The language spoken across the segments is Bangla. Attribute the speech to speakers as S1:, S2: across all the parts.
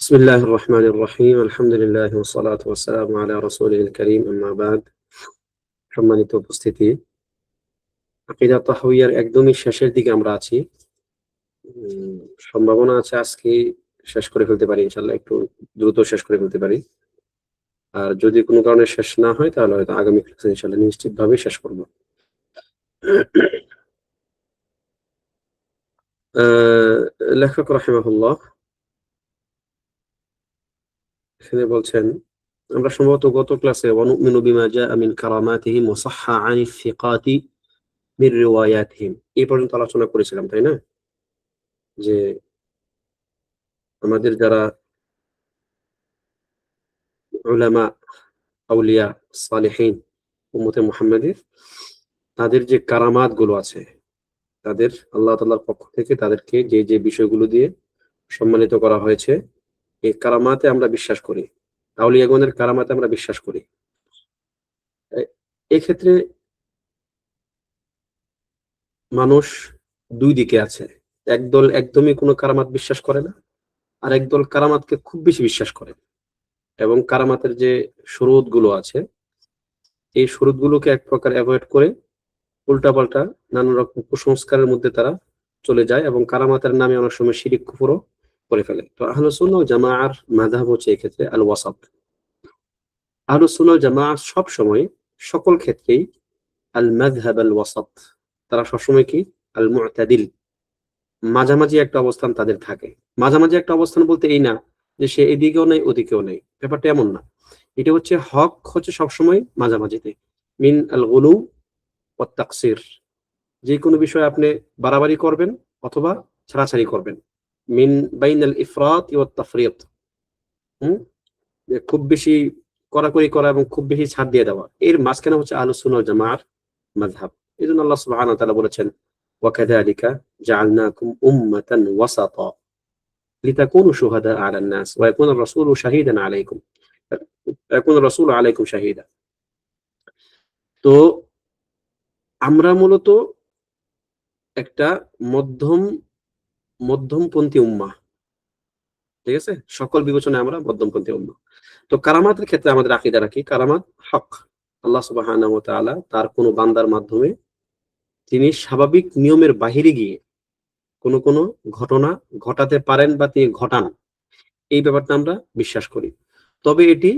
S1: بسم الله الرحمن الرحيم الحمد لله والصلاة والسلام على رسوله الكريم أما بعد সম্মানিত উপস্থিতি আকীদা তাহওয়িয়ার একদমই শেষের দিকে আমরা আছি। সম্ভাবনা আছে আজকে শেষ করে ফেলতে পারি, ইনশাআল্লাহ একটু দ্রুত শেষ করে ফেলতে পারি। আর যদি কোনো কারণে শেষ না হয় তাহলে হয়তো আগামী ক্লাসে ইনশাআল্লাহ নিশ্চিতভাবে শেষ করব। লেখক রাহিমাহুল্লাহ এখানে বলছেন, আমরা সম্ভবত গত ক্লাসে ওয়ানুমিনু বিমা জাআ মিন কারামাতিহিম ওয়া সাহহা আনিস সিকাতি মির রিওয়ায়াতিহিম এই পর্যন্ত আলোচনা করেছিলাম, তাই না? যে আমাদের যারা উলামা, আউলিয়া, সালেহীন উম্মতে মুহাম্মাদের তাদের যে কারামাত গুলো আছে, তাদের আল্লাহ তাআলার পক্ষ থেকে তাদেরকে যে যে বিষয়গুলো দিয়ে সম্মানিত করা হয়েছে, এই কারামাতে আমরা বিশ্বাস করি। আউলিয়াগণের কারামাতে আমরা বিশ্বাস করি। এক্ষেত্রে মানুষ দুই দিকে আছে। একদল একদমই কোনো কারামাত বিশ্বাস করে না, আর একদল কারামাতকে খুব বেশি বিশ্বাস করে এবং কারামাতের যে শুরুত গুলো আছে এই শুরুত গুলোকে এক প্রকার অ্যাভয়েড করে উল্টাপাল্টা নানা রকম কুসংস্কারের মধ্যে তারা চলে যায় এবং কারামাতের নামে অনেক সময় শিরিক কুফরও করে ফেলে। তো আহলুস সুন্নাহ ওয়াল জামাআর মাযহাব হচ্ছে এই ক্ষেত্রে আল ওয়াসাত। আহলুস সুন্নাহ ওয়াল জামাআহ সব সময় সকল ক্ষেত্রেই আল মাযহাব আল ওয়াসাত, তারা সবসময় কি আল মু'তাদিল, মাঝামাঝি একটা অবস্থান তাদের থাকে। মাঝামাঝি একটা অবস্থান বলতে এই না যে সে এদিকেও নেই ওদিকেও নেই, ব্যাপারটা এমন না। এটা হচ্ছে হক হচ্ছে সবসময় মাঝামাঝিতে, মিন আল গুলু ওয়াত তাকসির, যে কোনো বিষয়ে আপনি বাড়াবাড়ি করবেন অথবা ছাড়াছাড়ি করবেন, মিন বাইনাল ইফরাত ওয়াত তাফরিত, খুব বেশি কড়াকড়ি করা এবং খুব বেশি ছাড় দিয়ে দেওয়া, এর মাঝখানে হচ্ছে আহলুস সুন্নাহ ওয়াল জামাআর মাযহাব। এজন্য আল্লাহ সুবহানাহু ওয়া তাআলা বলেছেন, ওয়া কাযালিকা জাআলনাকুম উম্মাতান ওয়াসাতা লিতাকুনু শুহাদাআ আলান নাস ওয়া ইয়াকুনা রাসূলু শাহীদান আলাইকুম ইয়াকুনা রাসূলু আলাইকুম শাহীদা। তো আমরা মূলত একটা মধ্যমপন্থী উম্মাহ, ঠিক আছে? সকল বিবেচনায় আমরা মধ্যমপন্থী উম্মাহ। তো কারামাতের ক্ষেত্রে আমাদের আকীদা রাখি কারামাত হক। আল্লাহ সুবহানাহু ওয়া তাআলা তার কোন বান্দার মাধ্যমে তিনি স্বাভাবিক নিয়মের বাহিরে গিয়ে কোন ঘটনা ঘটাতে পারেন বা তিনি ঘটান, এই ব্যাপারটা আমরা বিশ্বাস করি। তবে এটি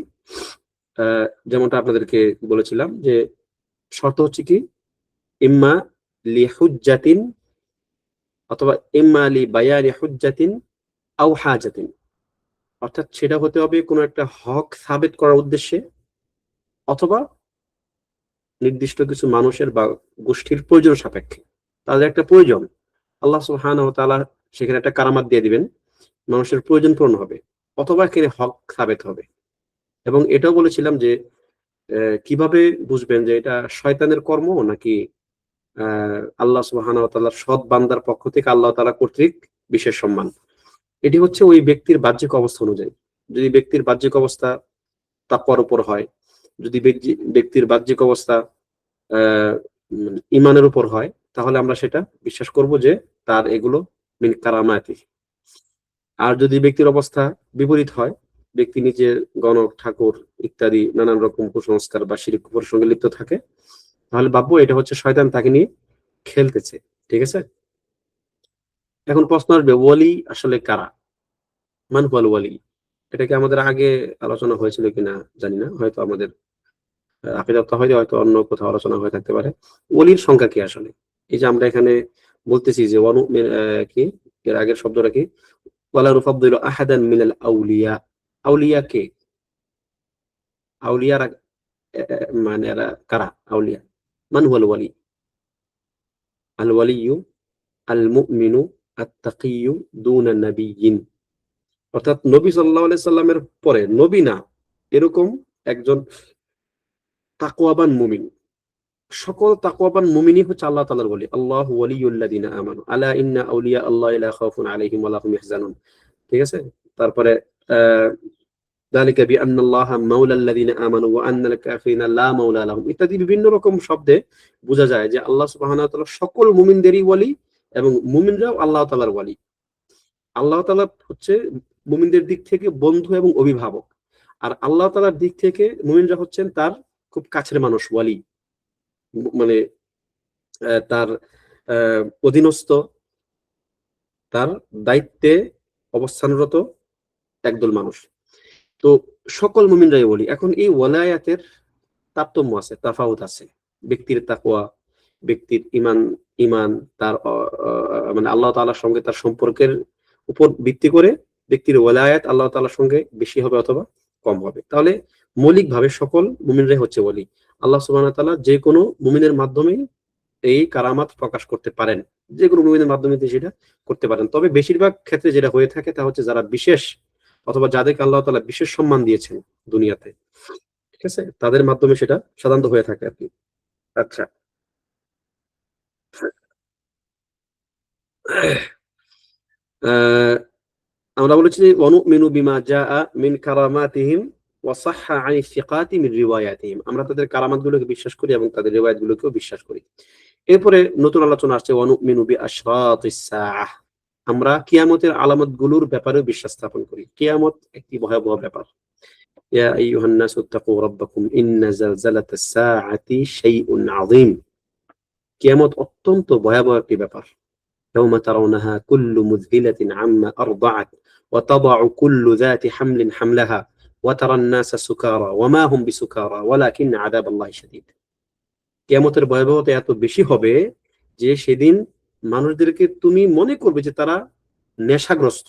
S1: যেমনটা আপনাদেরকে বলেছিলাম যে শর্ত হচ্ছে কি, ইম্মা লি হুজ্জাতিন অথবা ইম্মা লি বায়ানি হুজ্জাতিন আও হাজাতিন, অর্থাৎ সেটা হতে হবে কোনো একটা হক সাবিত করার উদ্দেশ্যে অথবা নির্দিষ্ট কিছু মানুষের বা গোষ্ঠীর প্রয়োজন সাপেক্ষে, তাদের একটা প্রয়োজন, আল্লাহ সুবহানাহু ওয়া তাআলা সেখানে একটা কারামাত দিয়ে দিবেন, মানুষের প্রয়োজন পূরণ হবে অথবা এখানে হক সাবিত হবে। এবং এটাও বলেছিলাম যে কিভাবে বুঝবেন যে এটা শয়তানের কর্ম নাকি আল্লাহ সুবহানাহু ওয়া তাআলার সৎ বান্দার পক্ষ থেকে আল্লাহ তাআলা কর্তৃক বিশেষ সম্মান। এটি হচ্ছে ওই ব্যক্তির বাহ্যিক অবস্থা অনুযায়ী। যদি ব্যক্তির বাহ্যিক অবস্থা তাকওয়ার উপর হয়, যদি ব্যক্তির বাহ্যিক অবস্থা ঈমানের উপর হয়, তাহলে আমরা সেটা বিশ্বাস করব যে তার এগুলো মিন কারামাতি। আর যদি ব্যক্তির অবস্থা বিপরীত হয়, ব্যক্তি নিজে গণক ঠাকুর ইত্যাদি নানান রকম কুসংস্কার বা শিরক কুফরের সঙ্গে লিপ্ত থাকে, তাহলে ভাববো এটা হচ্ছে শয়তান তাকে নিয়ে খেলতেছে। ঠিক আছে? এখন প্রশ্ন আসবে, ওয়ালি আসলে কারা? মান হুয়াল ওয়ালি? এটা কি আমাদের আগে আলোচনা হয়েছিল কিনা জানি না, হয়তো আমাদের আকীদাত তাহওয়ীদে হয়তো অন্য কোথাও আলোচনা হয়ে থাকতে পারে। ওলির সংখ্যা কি আসলে? এই যে আমরা এখানে বলতেছি যে কি এর আগের শব্দটা কি? ওয়ালা নুফাদ্দিলু আহাদান মিনাল আউলিয়া। আউলিয়া কে? আউলিয়ারা মানে এরা কারা আউলিয়া? মান হুয়াল ওয়ালি? আল ওয়ালিয়্যু আল মুমিনু আত-তাকিয়্যু দুনা নাবিয়্যিন। অর্থাৎ নবী সাল্লাল্লাহু আলাইহি সাল্লামের পরে নবী না, এরকম একজন তাকওয়াবান মুমিন। সকল তাকওয়াবান মুমিনই হচ্ছে আল্লাহ তাআলার ওলি। আল্লাহু ওয়ালিয়্যুল্লাযিনা আমানু আলা ইন্না আউলিয়া আল্লাহি লা খাউফুন আলাইহিম ওয়া লা হুম ইয়াহজানুন। ঠিক আছে? তারপরে যালিকা বিআন্নাল্লাহা মাওলাল্লাযিনা আমানু ওয়া আন্নাল কাফিরিনা লা মাওলা লাহুম ইত্যাদি বিভিন্ন রকম শব্দে বোঝা যায় যে আল্লাহ সুবহানাহু ওয়া তাআলা সকল মুমিনদেরই ওয়ালি এবং মুমিনরাও আল্লাহ তাআলার ওয়ালি। আল্লাহ তাআলা হচ্ছে মুমিনদের দিক থেকে বন্ধু এবং অভিভাবক, আর আল্লাহ তাআলার দিক থেকে মুমিনরা হচ্ছেন তার খুব কাছের মানুষ, ওয়ালি, মানে তার অধীনস্থ, তার দায়িত্বে অবস্থানরত একদল মানুষ। তো সকল মুমিনরাই ওয়ালি। এখন এই ওয়ালায়াতের তারতম্য আছে, তাফাউত আছে। ব্যক্তির তাকওয়া, ব্যক্তির ইমান, ইমান তার মানে আল্লাহ তাআলার সঙ্গে তার সম্পর্কের উপর ভিত্তি করে ব্যক্তির ওয়ালায়াত আল্লাহ তাআলার সঙ্গে বেশি হবে অথবা কম হবে। তাহলে মৌলিকভাবে সকল মুমিনরাই হচ্ছে ওয়ালি। আল্লাহ সুবহানাহু ওয়া তাআলা যে কোনো মুমিনের মাধ্যমেই এই কারামাত প্রকাশ করতে পারেন, যে কোনো মুমিনের মাধ্যমে তিনি সেটা করতে পারেন। তবে বেশিরভাগ ক্ষেত্রে যেটা হয়ে থাকে তা হচ্ছে যারা বিশেষ অথবা যাদেরকে আল্লাহ তাআলা বিশেষ সম্মান দিয়েছেন দুনিয়াতে, ঠিক আছে, তাদের মাধ্যমে সেটা সাধারণত হয়ে থাকে আরকি। আচ্ছা। আ আমরা বলেছি যে ওয়ানুমিনু বিমা জাআ মিন কারামাতিহিম ওয়া সাহহা আনি সিকাতি মিন রিওয়ায়াতিহিম। আমরা তাদের কারামাত গুলোকে বিশ্বাস করি এবং তাদের রিওয়ায়াত গুলোকেও বিশ্বাস করি। এরপরে নতুন আলোচনা আসছে ওয়ানুমিনু বিআশরাতিস সাআহ। আমরা কিয়ামতের আলামত গুলোর ব্যাপারেও বিশ্বাস স্থাপন করি। কিয়ামত একটি ভয়াবহ ব্যাপার। ইয়া আইয়ুহান নাসু ইত্তাকু রাব্বাকুম ইন্না জালজালাতাস সাআতি শাইউন আযীম। কিয়ামত অত্যন্ত ভয়াবহ একটি ব্যাপার। يوم ترونها كل مذهلة عما أرضعت وتضع كل ذات حمل حملها وترى الناس سكارى وما هم بسكارى ولكن عذاب الله شديد। কিয়ামতের ভয়াবহতা এত বেশি হবে যে সেদিন মানুষদেরকে তুমি মনে করবে যে তারা নেশাগ্রস্ত,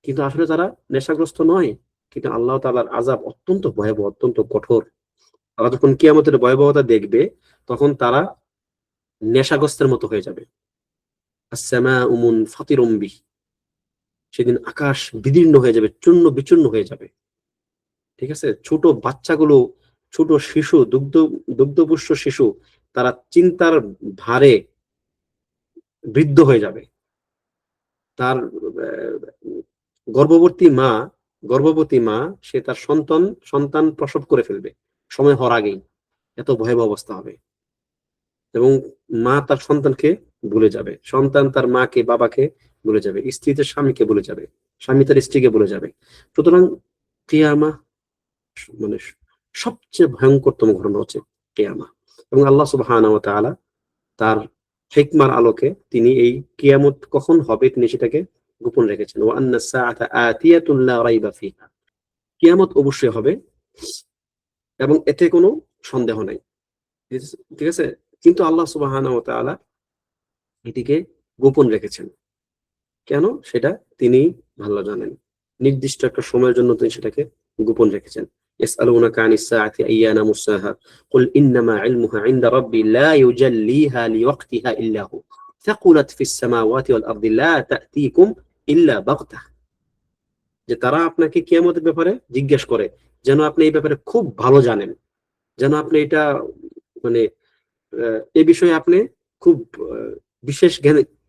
S1: কিন্তু আসলে তারা নেশাগ্রস্ত নয়। কিন্তু আল্লাহ তাআলার আযাব অত্যন্ত ভয়াবহ, অত্যন্ত কঠোর। তারা যখন কিয়ামতের ভয়াবহতা দেখবে তখন তারা নেশাগ্রস্তের মতো হয়ে যাবে। আস-সামাউ মুনফাতিরুম বিহি। সেদিন আকাশ বিদীর্ণ হয়ে যাবে, চূর্ণ বিচূর্ণ হয়ে যাবে। ঠিক আছে? ছোট বাচ্চাগুলো, ছোট শিশু, দুগ্ধপুষ্ট শিশু, তারা চিন্তার ভারে বৃদ্ধ হয়ে যাবে। তার গর্ভবতী মা, গর্ভবতী মা সে তার সন্তান প্রসব করে ফেলবে সময় হওয়ার আগেই। এত ভয়াবহ অবস্থা হবে। এবং মা তার সন্তানকে ভুলে যাবে, সন্তান তার মাকে বাবাকে ভুলে যাবে, স্ত্রী তার স্বামীকে ভুলে যাবে, স্বামী তার স্ত্রীকে ভুলে যাবে। সুতরাং কিয়ামা মানে সবচেয়ে ভয়ঙ্করতম ঘটনা হচ্ছে কিয়ামা। এবং আল্লাহ সুবহানাহু ওয়া তাআলা তার হিকমার আলোকে তিনি এই কিয়ামত কখন হবে তিনি সেটাকে গোপন রেখেছেন। ওয়া আন্নাস সাআতা আতিয়াতুন লা রাইবা ফিহা। কিয়ামত অবশ্যই হবে এবং এতে কোনো সন্দেহ নাই। ঠিক আছে? কিন্তু আল্লাহ সুবহানাহু ওয়া তাআলা এটিকে গোপন রেখেছেন। কেন? সেটা তিনি ভালো জানেন। নির্দিষ্ট একটা সময়ের জন্য তিনি সেটাকে গোপন রেখেছেন। ইয়াসআলুনাকা আনিস সাআতি আইয়ানা মুরসাহা কুল ইন্নামা ইলমুহা ইনদা রাব্বি লা ইউজাল্লিহা লিওয়াক্তিহা ইল্লা হু থাকুলাত ফিস সামাওয়াতি ওয়াল আরদি লা তা'তিকুম ইল্লা বাগতাহ। যে তারা আপনাকে কিয়ামতের ব্যাপারে জিজ্ঞেস করে যেন আপনি এই ব্যাপারে খুব ভালো জানেন, যেন আপনি এটা মানে এই বিষয়ে আপনি খুব বিশেষ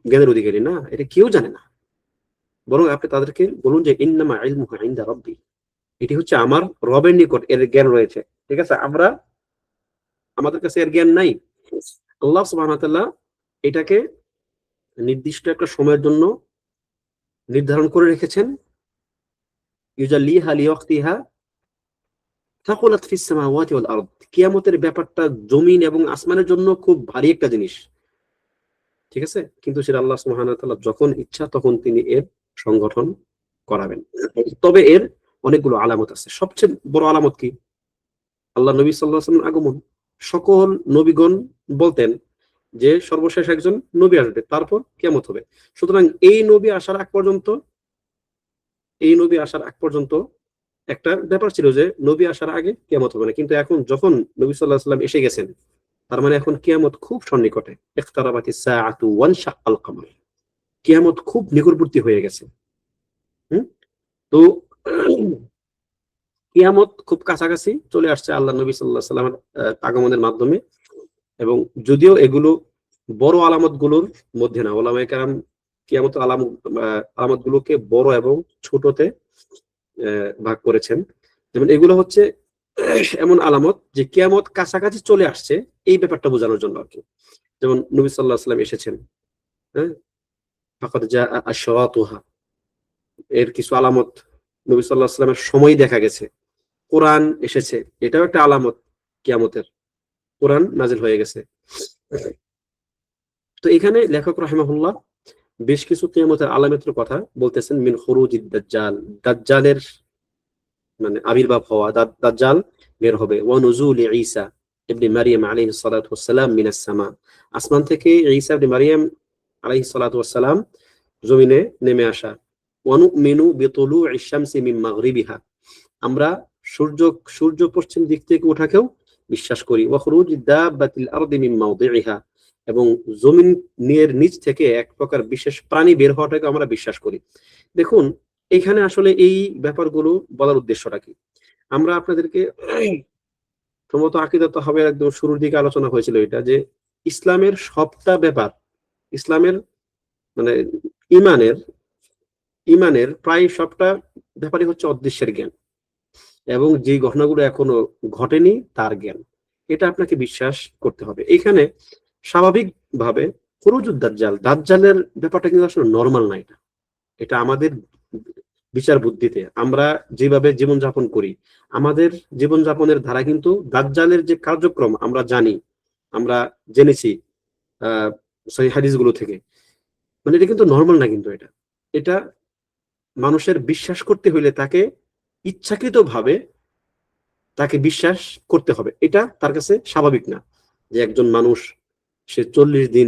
S1: জ্ঞানের অধিকারী না, এটা কেউ জানে না। বরং আপনি তাদেরকে বলুন যে ইন্নামা ইলমুহু ইনদা রাব্বি, এটি হচ্ছে আমার রবের নিকট এর জ্ঞান রয়েছে। ঠিক আছে? আমাদের কাছে এর জ্ঞান নাই। আল্লাহ সুবহানাহু ওয়া তাআলা এটাকে নির্দিষ্ট একটা সময়ের জন্য নির্ধারণ করে রেখেছেন। ইউজাল্লিহা লিওয়াক্তিহা থাকুলাত ফিস সামাওয়াতি ওয়াল আরদ। কিয়ামতের ব্যাপারটা জমিন এবং আসমানের জন্য খুব ভারী একটা জিনিস। ঠিক আছে? কিন্তু সেটা আল্লাহ সুবহানাহু ওয়া তাআলা যখন ইচ্ছা তখন তিনি এর সংগঠন করাবেন। তবে এর অনেকগুলো আলামত আছে। সবচেয়ে বড় আলামত কি? আল্লাহ নবী সাল্লাল্লাহু আলাইহি ওয়াসাল্লাম আগমন। সকল নবীগণ বলতেন যে সর্বশেষ একজন নবী আসবে, তারপর কিয়ামত হবে। সুতরাং এই নবী আসার আগ পর্যন্ত একটা ব্যাপার ছিল যে নবী আসার আগে কিয়ামত হবে না। কিন্তু এখন যখন নবী সাল্লাল্লাহু আলাইহি ওয়াসাল্লাম এসে গেছেন, তার মানে এখন কিয়ামত খুব সন্নিকটে। ইকতারাবাতিস সাআতু ওয়ানশাক্কাল কমর। কিয়ামত খুব নিকটবর্তী হয়ে গেছে। হুম? তো কিয়ামত খুব কাছাকাছি চলে আসছে আল্লাহ নবী সাল্লাল্লাহু আলাইহি ওয়াসাল্লামের আগমনের মাধ্যমে। এবং যদিও এগুলো বড় আলামত গুলোর মধ্যে না, ওলামায়ে কেরাম কিয়ামতের আলামত গুলোকে বড় এবং ছোটতে ভাগ করেছেন। যেমন এগুলো হচ্ছে এমন আলামত যে কিয়ামত কাছাকাছি চলে আসছে এই ব্যাপারটা বোঝানোর জন্য আরকি। যেমন নবী সাল্লাল্লাহু আলাইহি ওয়াসাল্লাম এসেছেন, হ্যাঁ? ফাকাদ জাআ আশরাতুহা। এর কিছু আলামত, নবী সাল্লাল্লাহু আলাইহি ওয়াসাল্লামের সময় দেখা গেছে, কোরআন এসেছে, এটাও একটা আলামত কিয়ামতের, কোরআন নাজিল হয়ে গেছে। তো এখানে লেখক রাহিমাহুল্লাহ বেশ কিছু কিয়ামতের আলামতের কথা বলতেছেন। মিন খুরুজিদ দাজ্জাল, দাজ্জালের মানে আবির্ভাব হওয়া, দাজ্জাল বের হবে। ওয়া নুজুলি ঈসা ইবনে মারইয়াম আলাইহিস সালাতু ওয়াস সালাম মিনাস সামা, আসমান থেকে ঈসা ইবনে মারইয়াম আলাইহিস সালাতু ওয়াস সালাম জমিনে নেমে আসা। ওয়া নুমিনু বিতুলুইশ শামসি মিন মাগরিবিহা, আমরা সূর্য পশ্চিম দিক থেকে ওঠাকেও বিশ্বাস করি। ওয়া খুরুজিদ দাব্বাতিল আরদি মিন মাওদিইহা, এবং জমিনের নিচ থেকে এক প্রকার বিশেষ প্রাণী বের হওয়াটাকে আমরা বিশ্বাস করি। দেখুন এখানে আসলে এই ব্যাপারগুলো বলার উদ্দেশ্যটা কি? আমরা আপনাদেরকে সম্ভবত আকীদা তাহাওয়ার একদম শুরুর দিকে আলোচনা হয়েছিল এটা, যে ইসলামের সবটা ব্যাপার, ইসলামের মানে ইমানের ইমানের প্রায় সবটা ব্যাপারই হচ্ছে অদৃশ্যের জ্ঞান, এবং যে ঘটনাগুলো এখনো ঘটেনি তার জ্ঞান। এটা আপনাকে বিশ্বাস করতে হবে। এখানে স্বাভাবিকভাবে খুরুজুদ দাজ্জাল, দাজ্জালের ব্যাপারটা কিন্তু আসলে নরমাল না। এটা এটা আমাদের বিচার বুদ্ধিতে আমরা যেভাবে জীবনযাপন করি, আমাদের জীবনযাপনের ধারা কিন্তু দাজ্জালের যে কার্যক্রম আমরা জানি, আমরা জেনেছি সহিহ হাদিসগুলো থেকে, মানে এটা কিন্তু নরমাল না। কিন্তু এটা এটা মানুষের বিশ্বাস করতে হইলে তাকে ইচ্ছাকৃতভাবে তাকে বিশ্বাস করতে হবে। এটা তার কাছে স্বাভাবিক না যে একজন মানুষ সে 40 দিন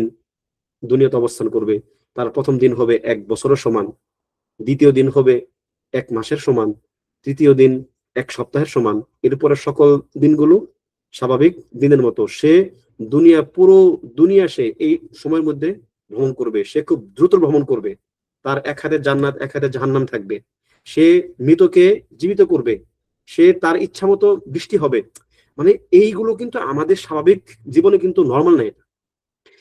S1: দুনিয়াতে অবস্থান করবে, তার প্রথম দিন হবে 1 বছরের সমান, দ্বিতীয় দিন হবে 1 মাসের সমান, তৃতীয় দিন 1 সপ্তাহের সমান, এরপরে সকল দিনগুলো স্বাভাবিক দিনের মতো। সে পুরো দুনিয়া সে এই সময়ের মধ্যে ভ্রমণ করবে, সে খুব দ্রুত ভ্রমণ করবে, তার এক হাতে জান্নাত এক হাতে জাহান্নাম থাকবে, সে মৃতকে জীবিত করবে, সে তার ইচ্ছা মতো বৃষ্টি হবে। মানে এইগুলো কিন্তু আমাদের স্বাভাবিক জীবনে কিন্তু নর্মাল না এটা।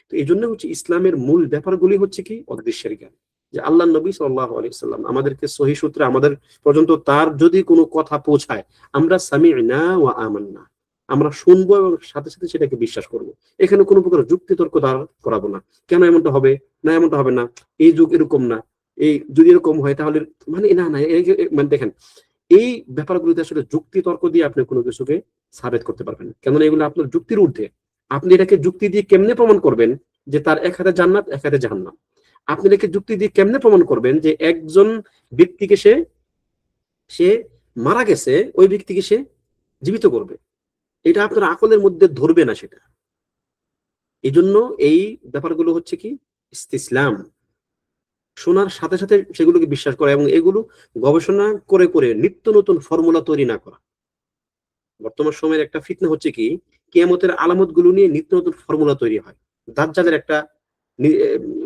S1: তো এই জন্য হচ্ছে ইসলামের মূল ব্যাপারগুলি হচ্ছে কি অদৃশ্যের জ্ঞান, যে আল্লাহ নবী সাল্লাল্লাহু আলাইহি সাল্লাম আমাদেরকে সহিহ সূত্রে আমাদের পর্যন্ত তার যদি কোনো কথা পৌঁছায়, আমরা সামি'না ওয়া আমান্না, আমরা শুনবো এবং সাথে সাথে সেটাকে বিশ্বাস করব। এখানে কোনো প্রকার যুক্তি তর্ক দাঁড় করাবো না, কেন এমনটা হবে না, এমনটা হবে না, এই যুগ এরকম না, এই যদি এরকম হয় তাহলে মানে না না মানে দেখেন এই ব্যাপারগুলোতে আসলে যুক্তি তর্ক দিয়ে আপনি কোনো কিছুকে সাবেত করতে পারবেন না, কেননা এগুলো আপনার যুক্তির ঊর্ধ্বে। আপনি এটাকে যুক্তি দিয়ে কেমনে প্রমাণ করবেন যে তার এক হাতে জান্নাত এক হাতে জাহান্নাম? আপনি এটাকে যুক্তি দিয়ে কেমনে প্রমাণ করবেন যে একজন ব্যক্তিকে সে সে মারা গেছে, ওই ব্যক্তিকে সে জীবিত করবে? এটা আপনার আকলের মধ্যে ধরবে না সেটা। এই জন্য এই ব্যাপারগুলো হচ্ছে কি ইসতিসলাম, শোনার সাথে সাথে সেগুলোকে বিশ্বাস করা, এবং এগুলো গবেষণা করে করে নিত্য নতুন ফর্মুলা তৈরি না করা। বর্তমান সময়ের একটা ফিতনা হচ্ছে কি, কিয়ামতের আলামত গুলো নিয়ে নিত্য নতুন ফর্মুলা তৈরি হয়। দাজ্জালের একটা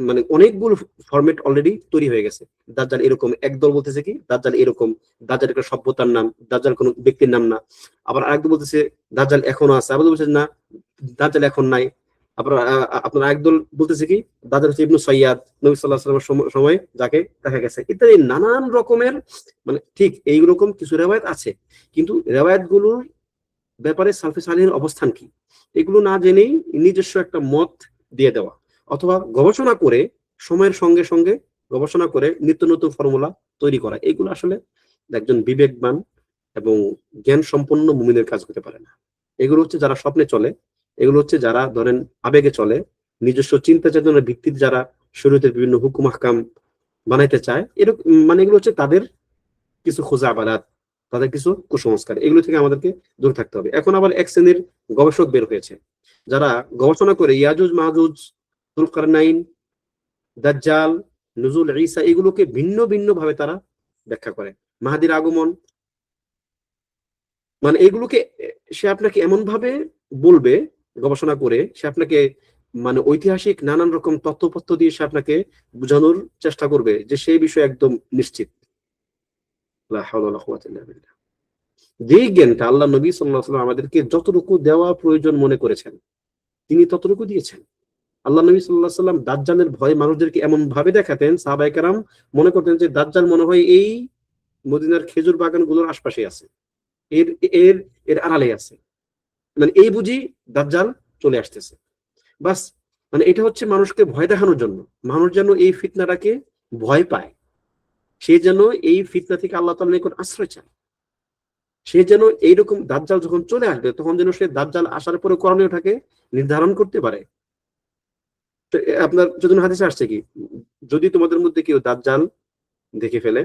S1: মানে অনেকগুলো ফরম্যাট অলরেডি তৈরি হয়ে গেছে। দাজ্জাল এরকম, একদল বলতেছে কি দাজ্জাল এরকম, দাজ্জাল একটা সভ্যতার নাম, দাজ্জাল কোনো ব্যক্তির নাম না। আবার আরেকদল বলতেছে দাজ্জাল এখনো আছে, আবার বলতেছে না দাজ্জাল এখন নাই। আবার আপনার একদল বলতেছে কি দাজ্জাল হচ্ছে ইবনু সাইয়াদ, নবী সাল্লাল্লাহু আলাইহি ওয়াসাল্লামের সময় যাকে দেখা গেছে, ইত্যাদি নানান রকমের মানে ঠিক এইরকম কিছু রেওয়ায়াত আছে, কিন্তু রেওয়ায়াত গুলোর ব্যাপারে সালফে সালেহিনের অবস্থান কি এগুলো না জেনেই নিজস্ব একটা মত দিয়ে দেওয়া, অথবা গবেষণা করে সময়ের সঙ্গে সঙ্গে গবেষণা করে নিত্য নতুন ফর্মুলা তৈরি করা, এগুলো আসলে একজন বিবেকবান এবং জ্ঞান সম্পন্ন মুমিনের কাজ করতে পারে না। এগুলো হচ্ছে যারা স্বপ্নে চলে, এগুলো হচ্ছে যারা ধরেন আবেগে চলে, নিজস্ব চিন্তা চেতনার ভিত্তিতে যারা শরীয়তের বিভিন্ন হুকুম আহকাম বানাইতে চায়, এরকম মানে এগুলো হচ্ছে তাদের কিছু খোঁজা আবাদাত, তাদের কিছু কুসংস্কার, এগুলো থেকে আমাদেরকে দূরে থাকতে হবে। এখন আবার এক শ্রেণীর গবেষক বের হয়েছে যারা গবেষণা করে ইয়াজুজ মাহুজ, যুলকারনাইন, দাজ্জাল, নুজুল ঈসা এগুলোকে ভিন্ন ভিন্ন ভাবে তারা ব্যাখ্যা করে। মাহাদির আগমন, মানে এগুলোকে সে আপনাকে এমন ভাবে বলবে গবেষণা করে, সে আপনাকে মানে ঐতিহাসিক নানান রকম তথ্যপত্র দিয়ে সে আপনাকে বোঝানোর চেষ্টা করবে যে সেই বিষয়ে একদম নিশ্চিত। লা হাওলা ওয়ালা কুওয়াতা ইল্লা বিল্লাহ। যেই জ্ঞানটা আল্লাহ নবী সাল্লাল্লাহু আলাইহি ওয়াসাল্লাম আমাদেরকে যতটুকু দেওয়া প্রয়োজন মনে করেছেন তিনি ততটুকু দিয়েছেন। আল্লাহ নবী সাল্লাল্লাহু আলাইহি ওয়াসাল্লাম দাজ্জালের ভয় মানুষদেরকে এমন ভাবে দেখাতেন, সাহাবায়ে কেরাম মনে করতেন যে দাজ্জাল মনে হয় এই মদিনার খেজুর বাগানগুলোর আশপাশে আছে, এর এর এর আড়ালে আছে, মানে এই বুঝি দাজ্জাল চলে আসতেছে। বাস, মানে এটা হচ্ছে মানুষকে ভয় দেখানোর জন্য, মানুষ যেন এই ফিতনাটাকে ভয় পায়, সে যেন এই ফিতনা থেকে আল্লাহ তাআলার নিকট আশ্রয় চায়। সে যেন এইরকম দাজ্জাল যখন চলে আসবে তখন যেন সে দাজ্জাল আসার পরে করণীয়টাকে নির্ধারণ করতে পারে। তো আপনার যদি হাদিসে আসছে কি, যদি তোমাদের মধ্যে কেউ দাজ্জাল দেখে ফেলে,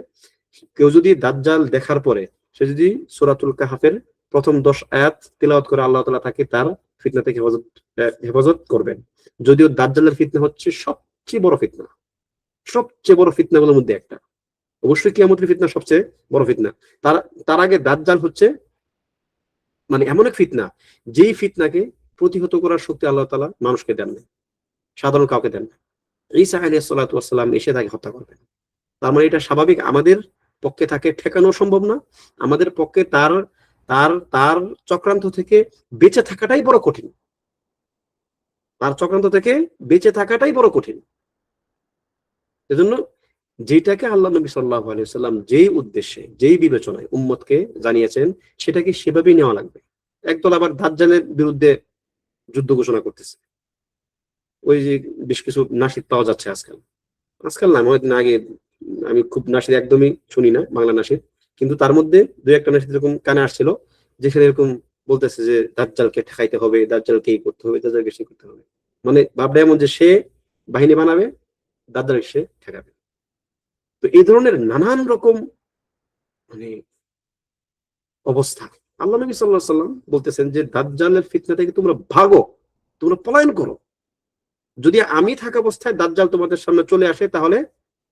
S1: কেউ যদি দাজ্জাল দেখার পরে সে যদি সূরাতুল কাহফের প্রথম 10 আয়াত তিলাওয়াত করে, আল্লাহ তাআলা তাকে তার ফিতনা থেকে হেফাজত করবেন। যদিও দাজ্জালের ফিতনা হচ্ছে সবচেয়ে বড় ফিতনা, সবচেয়ে বড় ফিতনাগুলোর মধ্যে একটা। অবশ্যই কিয়ামতের ফিতনা সবচেয়ে বড় ফিতনা। তার তার আগে দাজ্জাল হচ্ছে মানে এমন এক ফিতনা, যেই ফিতনাকে প্রতিহত করার শক্তি আল্লাহ তাআলা মানুষকে দেন না, সাধারণ কাউকে দেন না। ঈসা আলাইহিস সালাতু ওয়াস সালাম এসে তাকে হত্যা করবেন। তার মানে এটা স্বাভাবিক, আমাদের পক্ষে তাকে ঠেকানো সম্ভব না। আমাদের পক্ষে তার তার তার চক্রান্ত থেকে বেঁচে থাকাটাই বড় কঠিন। তার চক্রান্ত থেকে বেঁচে থাকাটাই বড় কঠিন। এজন্য যেটাকে আল্লাহ নবী সাল্লাল্লাহু আলাইহি ওয়াসাল্লাম যেই উদ্দেশ্যে, যেই বিবেচনায় উম্মতকে জানিয়েছেন, সেটাকে সেভাবেই নেওয়া লাগবে। একদল আবার দাজ্জালের বিরুদ্ধে যুদ্ধ ঘোষণা করতেছে। ওই যে বেশ কিছু নাশিদ পাওয়া যাচ্ছে আজকাল, আজকাল না, অনেকদিন আগে। আমি খুব নাশিদ একদমই শুনি না, বাংলা নাশিদ, কিন্তু তার মধ্যে দুই একটা নাশিদ এরকম কানে আসছিল, যেখানে এরকম বলতেছে যে দাজ্জালকে ঠেকাইতে হবে, দাজ্জালকে এই করতে হবে, দাজ্জালকে সেই করতে হবে। মানে ভাবটা এমন যে সে বাহিনী বানাবে, দাজ্জালকে সে ঠেকাবে। তো এই ধরনের নানান রকম মানে অবস্থা, আল্লাহ নবী সাল্লাল্লাহু আলাইহি সাল্লাম বলতেছেন যে দাজ্জালের ফিতনা থেকে তোমরা ভাগো, তোমরা পলায়ন করো। যদি আমি থাকা অবস্থায় দাজ্জাল তোমাদের সামনে চলে আসে, তাহলে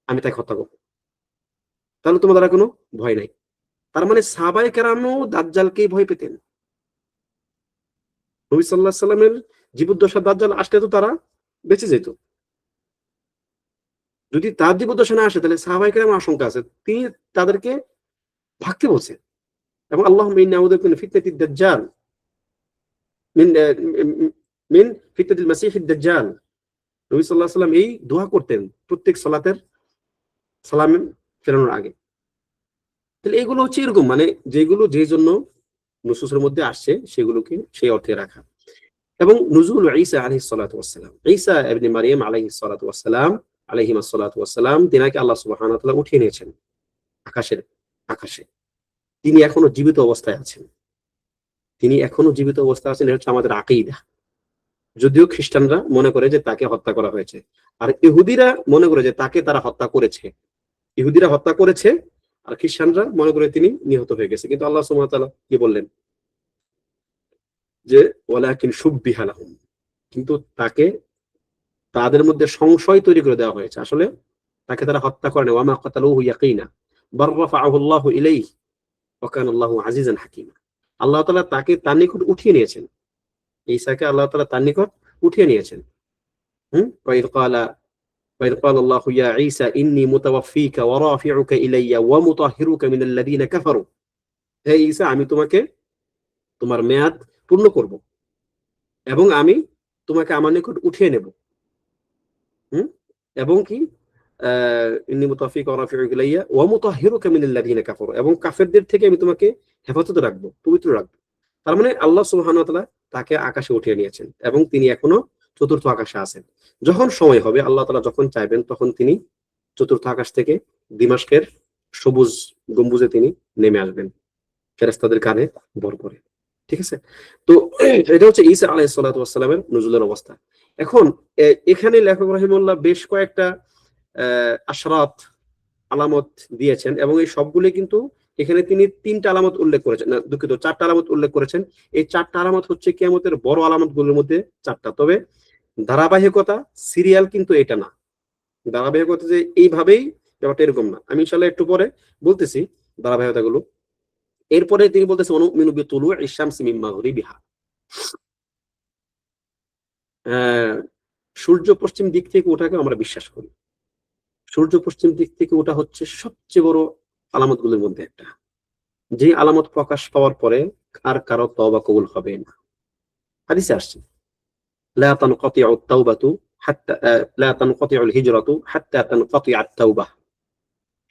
S1: আমি তাকে হত্যা করবো, তাহলে তোমাদের আর কোনো ভয় নাই। তার মানে সাহাবায়ে কেরামও দাজ্জালকেই ভয় পেতেন। নবী সাল্লাল্লাহু আলাইহি সাল্লামের জীবদ্দশায় দাজ্জাল আসলে তো তারা বেঁচে যেত। যদি তার জীবদ্দশা না আসে, তাহলে সাহাবায়ে কেরামের আশঙ্কা আছে, তিনি তাদেরকে ভাগতে বলছেন। এবং আল্লাহুম্মা ইন্নী আউযু বিকা মিন ফিতনাতিদ দাজ্জাল, মিন মিন ফিতনাতিল মাসিহিদ দাজ্জাল। নবী সাল্লাল্লাহু আলাইহি সাল্লাম এই দোয়া করতেন প্রত্যেক সালাতের সালাম ফেরানোর আগে। তাহলে এগুলো হচ্ছে এরকম, মানে যেগুলো যে জন্য নুসুসের মধ্যে আসছে সেগুলোকে সেই অর্থে রাখা। এবং নুজুল ঈসা আলাইহিস সালাতু ওয়াস সালাম, ঈসা ইবনে মারইয়াম আলাইহিস সালাতু ওয়াস সালাম, আলাইহিমাস সালাতু ওয়াস সালাম, তিনাকে আল্লাহ সুবহানাহু ওয়া তাআলা উঠিয়ে নিয়েছেন আকাশে। তিনি এখনো জীবিত অবস্থায় আছেন। তিনি এখনো জীবিত অবস্থায় আছেন, এটা হচ্ছে আমাদের আকীদা। যদিও খ্রিস্টানরা মনে করে যে তাকে হত্যা করা হয়েছে, আর ইহুদিরা মনে করে যে তাকে তারা হত্যা করেছে। ইহুদিরা হত্যা করেছে, আর খ্রিস্টানরা মনে করে তিনি নিহত হয়ে গেছে। কিন্তু আল্লাহ সুবহানাহু ওয়া তাআলা কি বললেন যে ওয়ালাকিন শুববিহা লাহুম, কিন্তু তাকে তাদের মধ্যে সংশয় তৈরি করে দেওয়া হয়েছে। আসলে তাকে তারা হত্যা করেনি। ওয়া মা কাতালুহু ইয়াকিনা বাল রাফাআহু আল্লাহু ইলাইহি ওয়া কানা আল্লাহু আজিজান হাকীমা। আল্লাহ তাআলা তাকে তার নিকট উঠিয়ে নিয়েছেন। ঈসাকে আল্লাহ তাআলা তার নিকট উঠিয়ে নিয়েছেন। وإذ قال الله يا عيسى إني متوفيك ورافعك إلي ومطهرك من الذين كفروا। হে ঈসা, আমি তোমাকে তোমার মেয়াদ পূর্ণ করব এবং আমি তোমাকে আমার নিকট উঠিয়ে নেব। এবং কি ইন্নী মুতাওয়াফিকা ওয়া রাফিউকা ইলাইয়া ওয়া মুতাহহিরুকা মিনাল লাযিনা কাফারু, এবং কাফেরদের থেকে আমি তোমাকে হেফাজতে রাখবো, পবিত্র রাখবো। তার মানে আল্লাহ সুবহানাহু ওয়া তাআলা তাকে আকাশে উঠিয়ে নিয়েছেন এবং তিনি এখনো চতুর্থ আকাশে আছেন। যখন সময় হবে, আল্লাহ তাআলা যখন চাইবেন, তখন তিনি চতুর্থ আকাশ থেকে দিমাশকের সবুজ গম্বুজে তিনি নেমে আসবেন ফেরেশতাদের কানে ভর করে। ঠিক আছে? তো এটা হচ্ছে ঈসা আলাইহিস সালাতু ওয়াস সালামের নুজুলের অবস্থা। এখন এখানে লেখক রাহিমাহুল্লাহ বেশ কয়েকটা আশরাত আলামত দিয়েছেন, এবং এই সবগুলি কিন্তু এখানে তিনি 3টা আলামত উল্লেখ করেছেন, না দুঃখিত 4টা আলামত উল্লেখ করেছেন। এই 4টা আলামত হচ্ছে কিয়ামতের বড় আলামতগুলোর মধ্যে 4টা। তবে ধারাবাহিকতা, সিরিয়াল কিন্তু এটা না। ধারাবাহিকতা যে এইভাবেই ব্যাপারটা এরকম না। আমি ইনশাআল্লাহ একটু পরে বলতেছি ধারাবাহিকতাগুলো। এরপরে তিনি বলতেছেন অনুমিনু বিতুলুইশ শামসি মিন মাগরিবিহা, সূর্য পশ্চিম দিক থেকে ওঠাকে আমরা বিশ্বাস করি। সূর্য পশ্চিম দিক থেকে ওঠা হচ্ছে সবচেয়ে বড় আলামতগুলোর মধ্যে একটা, যে আলামত প্রকাশ পাওয়ার পরে আর কারো তওবা কবুল হবে না। হাদিসে আসছে লা তানকাতিউ আত-তাওবাতু হাত্তা লা তানকাতিউ আল-হিজরাতু হাত্তা তানকাতিউ আত-তাওবাহ।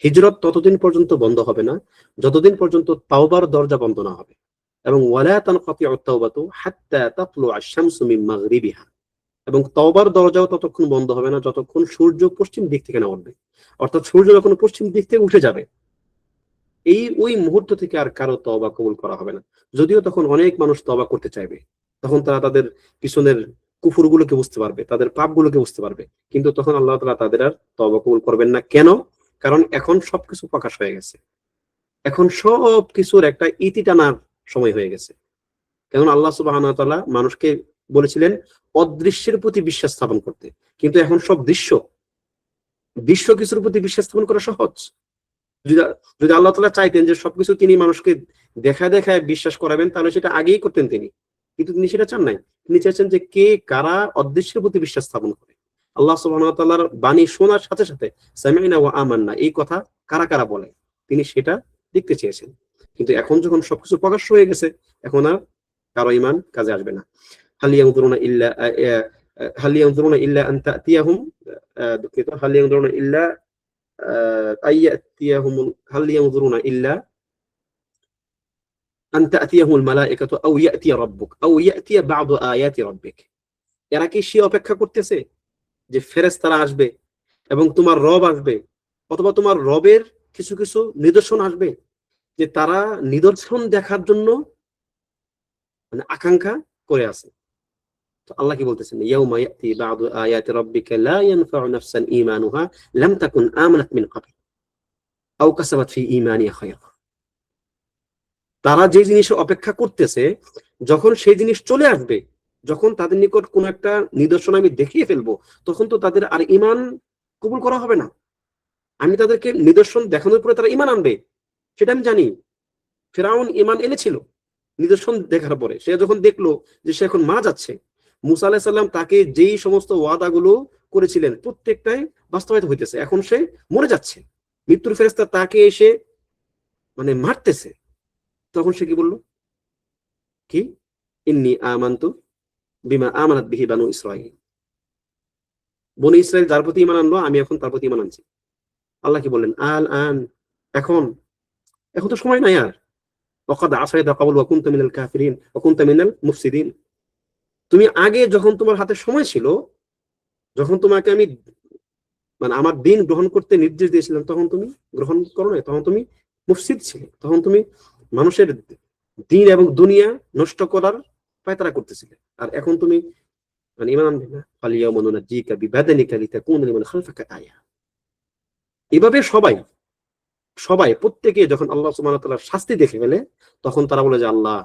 S1: হিজরত ততদিন পর্যন্ত বন্ধ হবে না যতদিন পর্যন্ত তাওবার দরজা বন্ধ না হবে। এবং ওয়ালা তানকাতিউ আত-তাওবাতু হাত্তা তাতলু আশ-শামসু মিন মাগরিবিহা। এবং তওবার দরজাও ততক্ষণ বন্ধ হবে না যতক্ষণ সূর্য পশ্চিম দিক থেকে না উঠবে। অর্থাৎ সূর্য যখন পশ্চিম দিক থেকে উঠে যাবে, ওই মুহূর্ত থেকে আর কারো তওবা কবুল করা হবে না। যদিও তখন অনেক মানুষ তওবা করতে চাইবে, তখন তারা তাদের পিছনের কুফুরগুলোকে বুঝতে পারবে, তাদের পাপগুলোকে বুঝতে পারবে, কিন্তু তখন আল্লাহ তাআলা তাদের আর তওবা কবুল করবেন না। কেন? কারণ এখন সবকিছু প্রকাশ হয়ে গেছে, এখন সব কিছুর একটা ইতি টানার সময় হয়ে গেছে। কেন? আল্লাহ সুবহানাহু ওয়া তাআলা মানুষকে বলেছিলেন অদৃশ্যের প্রতি বিশ্বাস স্থাপন করতে, কিন্তু এখন সব দৃশ্য কিছুর প্রতি বিশ্বাস স্থাপন করা সহজ। যদি যদি আল্লাহ তাআলা চাইতেন যে সবকিছু তিনি মানুষকে দেখায় বিশ্বাস করাবেন, তাহলে সেটা আগেই করতেন তিনি, কিন্তু তিনি সেটা চান নাই। তিনি চাইছেন যে কে কারা অদৃশ্যের প্রতি বিশ্বাস স্থাপন করে। আল্লাহ সুবহানাহু ওয়া তাআলার বাণী শোনার সাথে সাথে সামি'না ওয়া আমান্না এই কথা কারা কারা বলে, তিনি সেটা দেখতে চেয়েছেন। কিন্তু এখন যখন সবকিছু প্রকাশ্য হয়ে গেছে, এখন আর কারো ঈমান কাজে আসবে না। হাল ইয়ানজুরুনা ইল্লা হাল ইয়ানজুরুনা ইল্লা আন তা'তিয়াহুম দুঃখিত হাল ইয়ানজুরুনা ইল্লা আইয়াতিয়াহুমুল হাল ইয়ানজুরুনা ইল্লা আন তা'তিয়াহুমুল মালায়েকাতু আও ইয়াতিয়া রাব্বুক আও ইয়াতিয়া বা'দু আয়াতি রাব্বিক। এরা কি সে অপেক্ষা করতেছে যে ফেরেশতারা আসবে এবং তোমার রব আসবে, অথবা তোমার রবের কিছু কিছু নিদর্শন আসবে, যে তারা নিদর্শন দেখার জন্য মানে আকাঙ্ক্ষা করে আছে। তো আল্লাহ কি বলতেছেন? ইয়াউমা ইয়াতি বা'দু আয়াতি রাব্বিকা লা ইয়ানফা'ু নাফসান ঈমানুহা লাম তাকুন আমানাত মিন ক্বাবল আও কাসাবাত ফি ঈমানিহা খায়রা। তারা যে জিনিসের অপেক্ষা করতেছে, যখন সেই জিনিস চলে আসবে, যখন তাদের নিকট কোন একটা নিদর্শন আমি দেখিয়ে ফেলবো, তখন তো তাদের আর ঈমান কবুল করা হবে না। আমি তাদেরকে নিদর্শন দেখানোর পরে তারা ঈমান আনবে, সেটা আমি জানি। ফিরআউন ঈমান এনেছিল নিদর্শন দেখার পরে। সে যখন দেখলো যে সে এখন মারা যাচ্ছে, মুসা আলাইহিস সালাম তাকে যেই সমস্ত ওয়াদাগুলো করেছিলেন প্রত্যেকটাই বাস্তবায়িত হইতেছে, এখন সে মরে যাচ্ছে, মৃত্যুর ফেরেশতা তাকে এসে মানে মারতেছে, তখন সে কি বললো? কি? ইন্নী আমানতু বিমা আমানাত বিহি বানু ইসরাঈল। বনি ইসরাইল যার প্রতি ঈমান আনলো, আমি এখন তার প্রতি ঈমান আনছি। আল্লাহ কি বললেন? আল আন, এখন এখন তো সময় নাই আর। ওয়াকাদ আসাইতা ক্বাবল ওয়া কুনতা মিনাল কাফিরিন ওয়া কুনতা মিনাল মুফসিদিন। তুমি আগে যখন তোমার হাতে সময় ছিল, যখন তোমাকে আমি মানে আমার দিন গ্রহণ করতে নির্দেশ দিয়েছিলাম, তখন তুমি গ্রহণ করো নাই, তখন তুমি মুফসিদ ছিলে, তখন তুমি মানুষের দিন এবং দুনিয়া নষ্ট করার পায়তারা করতেছিলে। আর এখন তুমি মানে ঈমান আনবে না। ফালিয়াউমা নুনাজ্জিকা বিবাদানিকা লিতাকুনা লিমান খালফাকা আয়া। এভাবে সবাই সবাই প্রত্যেকে যখন আল্লাহ সুবহানাহু ওয়া তাআলার শাস্তি দেখে ফেলে, তখন তারা বলে যে আল্লাহ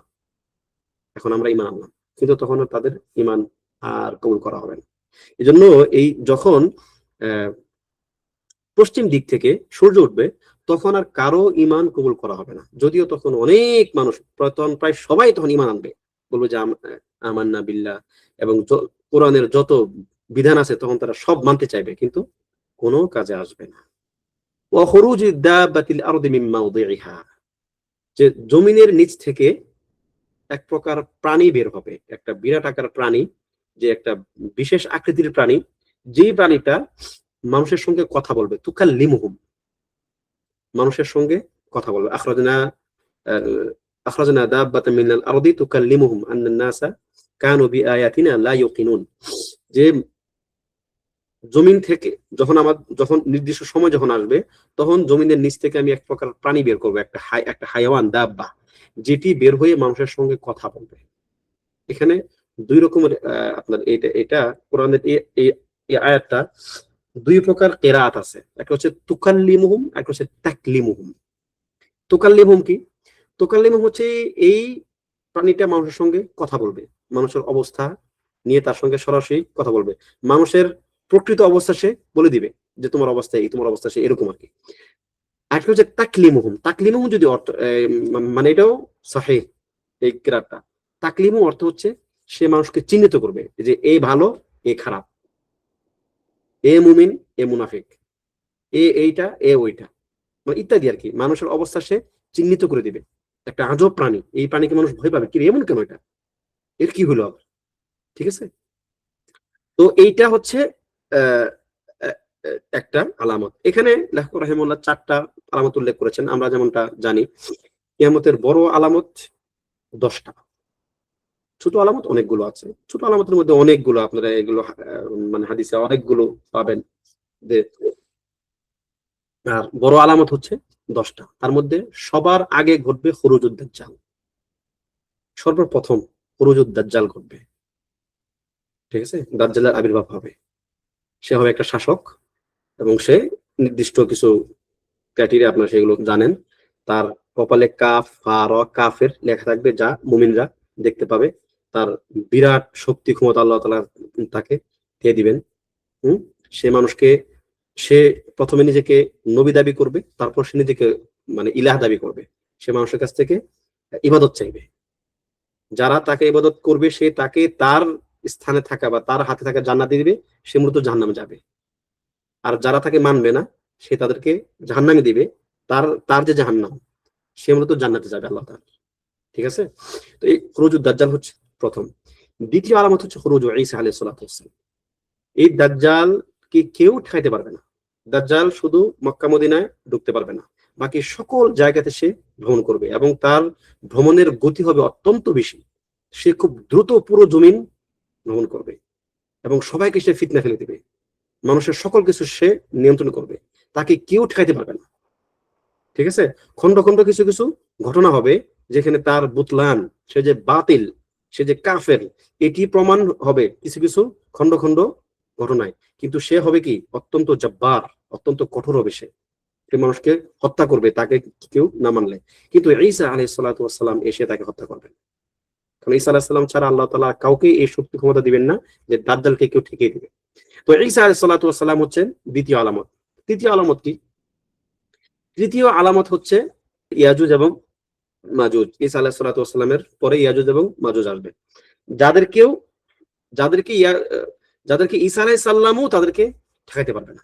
S1: এখন আমরা ঈমান আনলাম, কিন্তু তখন তাদের ঈমান আর কবুল করা হবে না। এজন্য এই যখন পশ্চিম দিক থেকে সূর্য উঠবে, তখন আর কারো ঈমান কবুল করা হবে না। যদিও তখন অনেক মানুষ, প্রায় সবাই তখন ঈমান আনবে, বলবে যে আমান্না বিল্লাহ, এবং কোরআনের যত বিধান আছে তখন তারা সব মানতে চাইবে, কিন্তু কোনো কাজে আসবে না। ওয়া খুরুজি দাব্বাতিল আরদি মিন মাওদিইহা, যে জমিনের নিচ থেকে এক প্রকার প্রাণী বের হবে, একটা বিরাট আকার প্রাণী, যে একটা বিশেষ আকৃতির প্রাণী, যেই প্রাণীটা মানুষের সঙ্গে কথা বলবে। তুকাল্লিমুহুম, মানুষের সঙ্গে কথা বলবে। আখরাজনা দাব্বাতাম মিনাল আরদি তুকাল্লিমুহুম আন্নান নাসা কানু বিআয়াতিনা লা ইউকিনুন। যে জমিন থেকে যখন নির্দিষ্ট সময় যখন আসবে, তখন জমিনের নিচ থেকে আমি এক প্রকার প্রাণী বের করবো, একটা হায়াওয়ান দাব্বা, যেটি বের হয়ে মানুষের সঙ্গে কথা বলবে। এখানে দুই রকমের আপনার এটা কোরআনের এই আয়াতটা দুই প্রকার কেরাত আছে। একটা হচ্ছে তুকাল্লিমুহুম, একটা হচ্ছে তাকলিমুহুম। তুকাল্লিমুহুম কি? তুকাল্লিমুহুম হচ্ছে এই প্রাণীটা মানুষের সঙ্গে কথা বলবে, মানুষের অবস্থা নিয়ে তার সঙ্গে সরাসরি কথা বলবে, মানুষের প্রকৃত অবস্থা সে বলে দিবে, যে তোমার অবস্থা এই, তোমার অবস্থা সে, এরকম আর কি। আরেকটা হচ্ছে তাকলিমুহুম। তাকলিমুহুম যদি অর্থ মানে এটাও সহিহ এই কিরাতটা। তাকলিমু অর্থ হচ্ছে সে মানুষকে চিহ্নিত করবে যে এ ভালো, এ খারাপ, এ মুমিন, এ মুনাফিক, এ এইটা, এ ওইটা, মানে ইত্যাদি আর কি। মানুষের অবস্থা সে চিহ্নিত করে দিবে। একটা আজব প্রাণী, এই প্রাণীকে মানুষ ভয় পাবে, কি রে এমন কেন, এটা এর কি হলো আবার? ঠিক আছে। তো এইটা হচ্ছে আহ একটা আলামত। এখানে লেখক রাহিমাহুল্লাহ 4টা আলামত উল্লেখ করেছেন। আমরা যেমনটা জানি কিয়ামতের বড় আলামত 10টা, ছোট আলামত অনেকগুলো আছে, ছোট আলামতের মধ্যে অনেকগুলো আপনারা এগুলো মানে হাদিসে অনেকগুলো পাবেন যে, আর বড় আলামত হচ্ছে 10টা। তার মধ্যে সবার আগে ঘটবে খুরুজুদ দাজ্জাল, সর্বপ্রথম খুরুজুদ দাজ্জাল ঘটবে। ঠিক আছে, দাজ্জালের আবির্ভাব হবে। সে হবে একটা শাসক এবং সে নির্দিষ্ট কিছু ক্রাইটেরিয়া আপনারা সেগুলো জানেন। তার কপালে কাফ ফা র কাফের লেখা থাকবে, যা মুমিনরা দেখতে পাবে। তার বিরাট শক্তি ক্ষমতা আল্লাহ তাআলা তাকে দিয়ে দিবেন। সে মানুষকে, সে প্রথমে নিজেকে নবী দাবি করবে, তারপর সে নিজেকে মানে ইলাহ দাবি করবে। সে মানুষের কাছ থেকে ইবাদত চাইবে। যারা তাকে ইবাদত করবে সে তাকে তার স্থানে থাকা বা তার হাতে থাকা জান্নাত দিয়ে দিবে, সে মূলত জাহান্নামে যাবে। আর যারা তাকে মানবে না সে তাদেরকে জাহান্নামে দিবে, তার তার যে জাহান্নাম সে মূলত জান্নাতে যাবে আল্লাহ তাআলা। ঠিক আছে, তো এই খুরুজুদ দাজ্জাল হচ্ছে প্রথম। দ্বিতীয় আলামত হচ্ছে খুরুজ ঈসা আলাইহিস সালাতু ওয়াস সালাম। এই দাজ্জাল কে কেউ ঠেকাইতে পারবে না। দাজ্জাল শুধু মক্কা মদিনায় ঢুকতে পারবে না, বাকি সকল জায়গাতে সে ভ্রমণ করবে এবং তার ভ্রমণের গতি হবে অত্যন্ত বেশি। সে খুব দ্রুত পুরো জমিন ভ্রমণ করবে এবং সবাইকে সে ফিতনা ফেলে দিবে। মানুষের সকল কিছু সে নিয়ন্ত্রণ করবে, তাকে কেউ ঠেকাইতে পারবে না। ঠিক আছে, খন্ড খন্ড কিছু কিছু ঘটনা হবে যেখানে তার বুতলান, সে যে বাতিল, সে যে কাফের, এটি প্রমাণ হবে কিছু কিছু খন্ড খন্ড ঘটনায়। কিন্তু সে হবে কি অত্যন্ত জব্বার, অত্যন্ত কঠোর হবে। সে মানুষকে হত্যা করবে তাকে কেউ না মানলে। কিন্তু ঈসা আলাইহিস সালাতু ওয়াস সালাম এসে তাকে হত্যা করবেন। কারণ ঈসা আলাইহিস সালাম ছাড়া আল্লাহ তাআলা কাউকে এই শক্তি ক্ষমতা দিবেন না যে দাজ্জালকে কেউ ঠেকিয়ে দিবে। তো ঈসা আলাইহিস সালাতু ওয়াস সালাম হচ্ছেন দ্বিতীয় আলামত। তৃতীয় আলামত কি? তৃতীয় আলামত হচ্ছে ইয়াজুজ এবং মাজুজ। ঈসা আলাইহিস সালাতু ওয়াস সালামের পরে ইয়াজুজ এবং মাজুজ আসবে। যাদেরকেও যাদেরকে যাদেরকে ঈসা আলাইহিস সালামও তাদেরকে ঠেকাইতে পারবে না।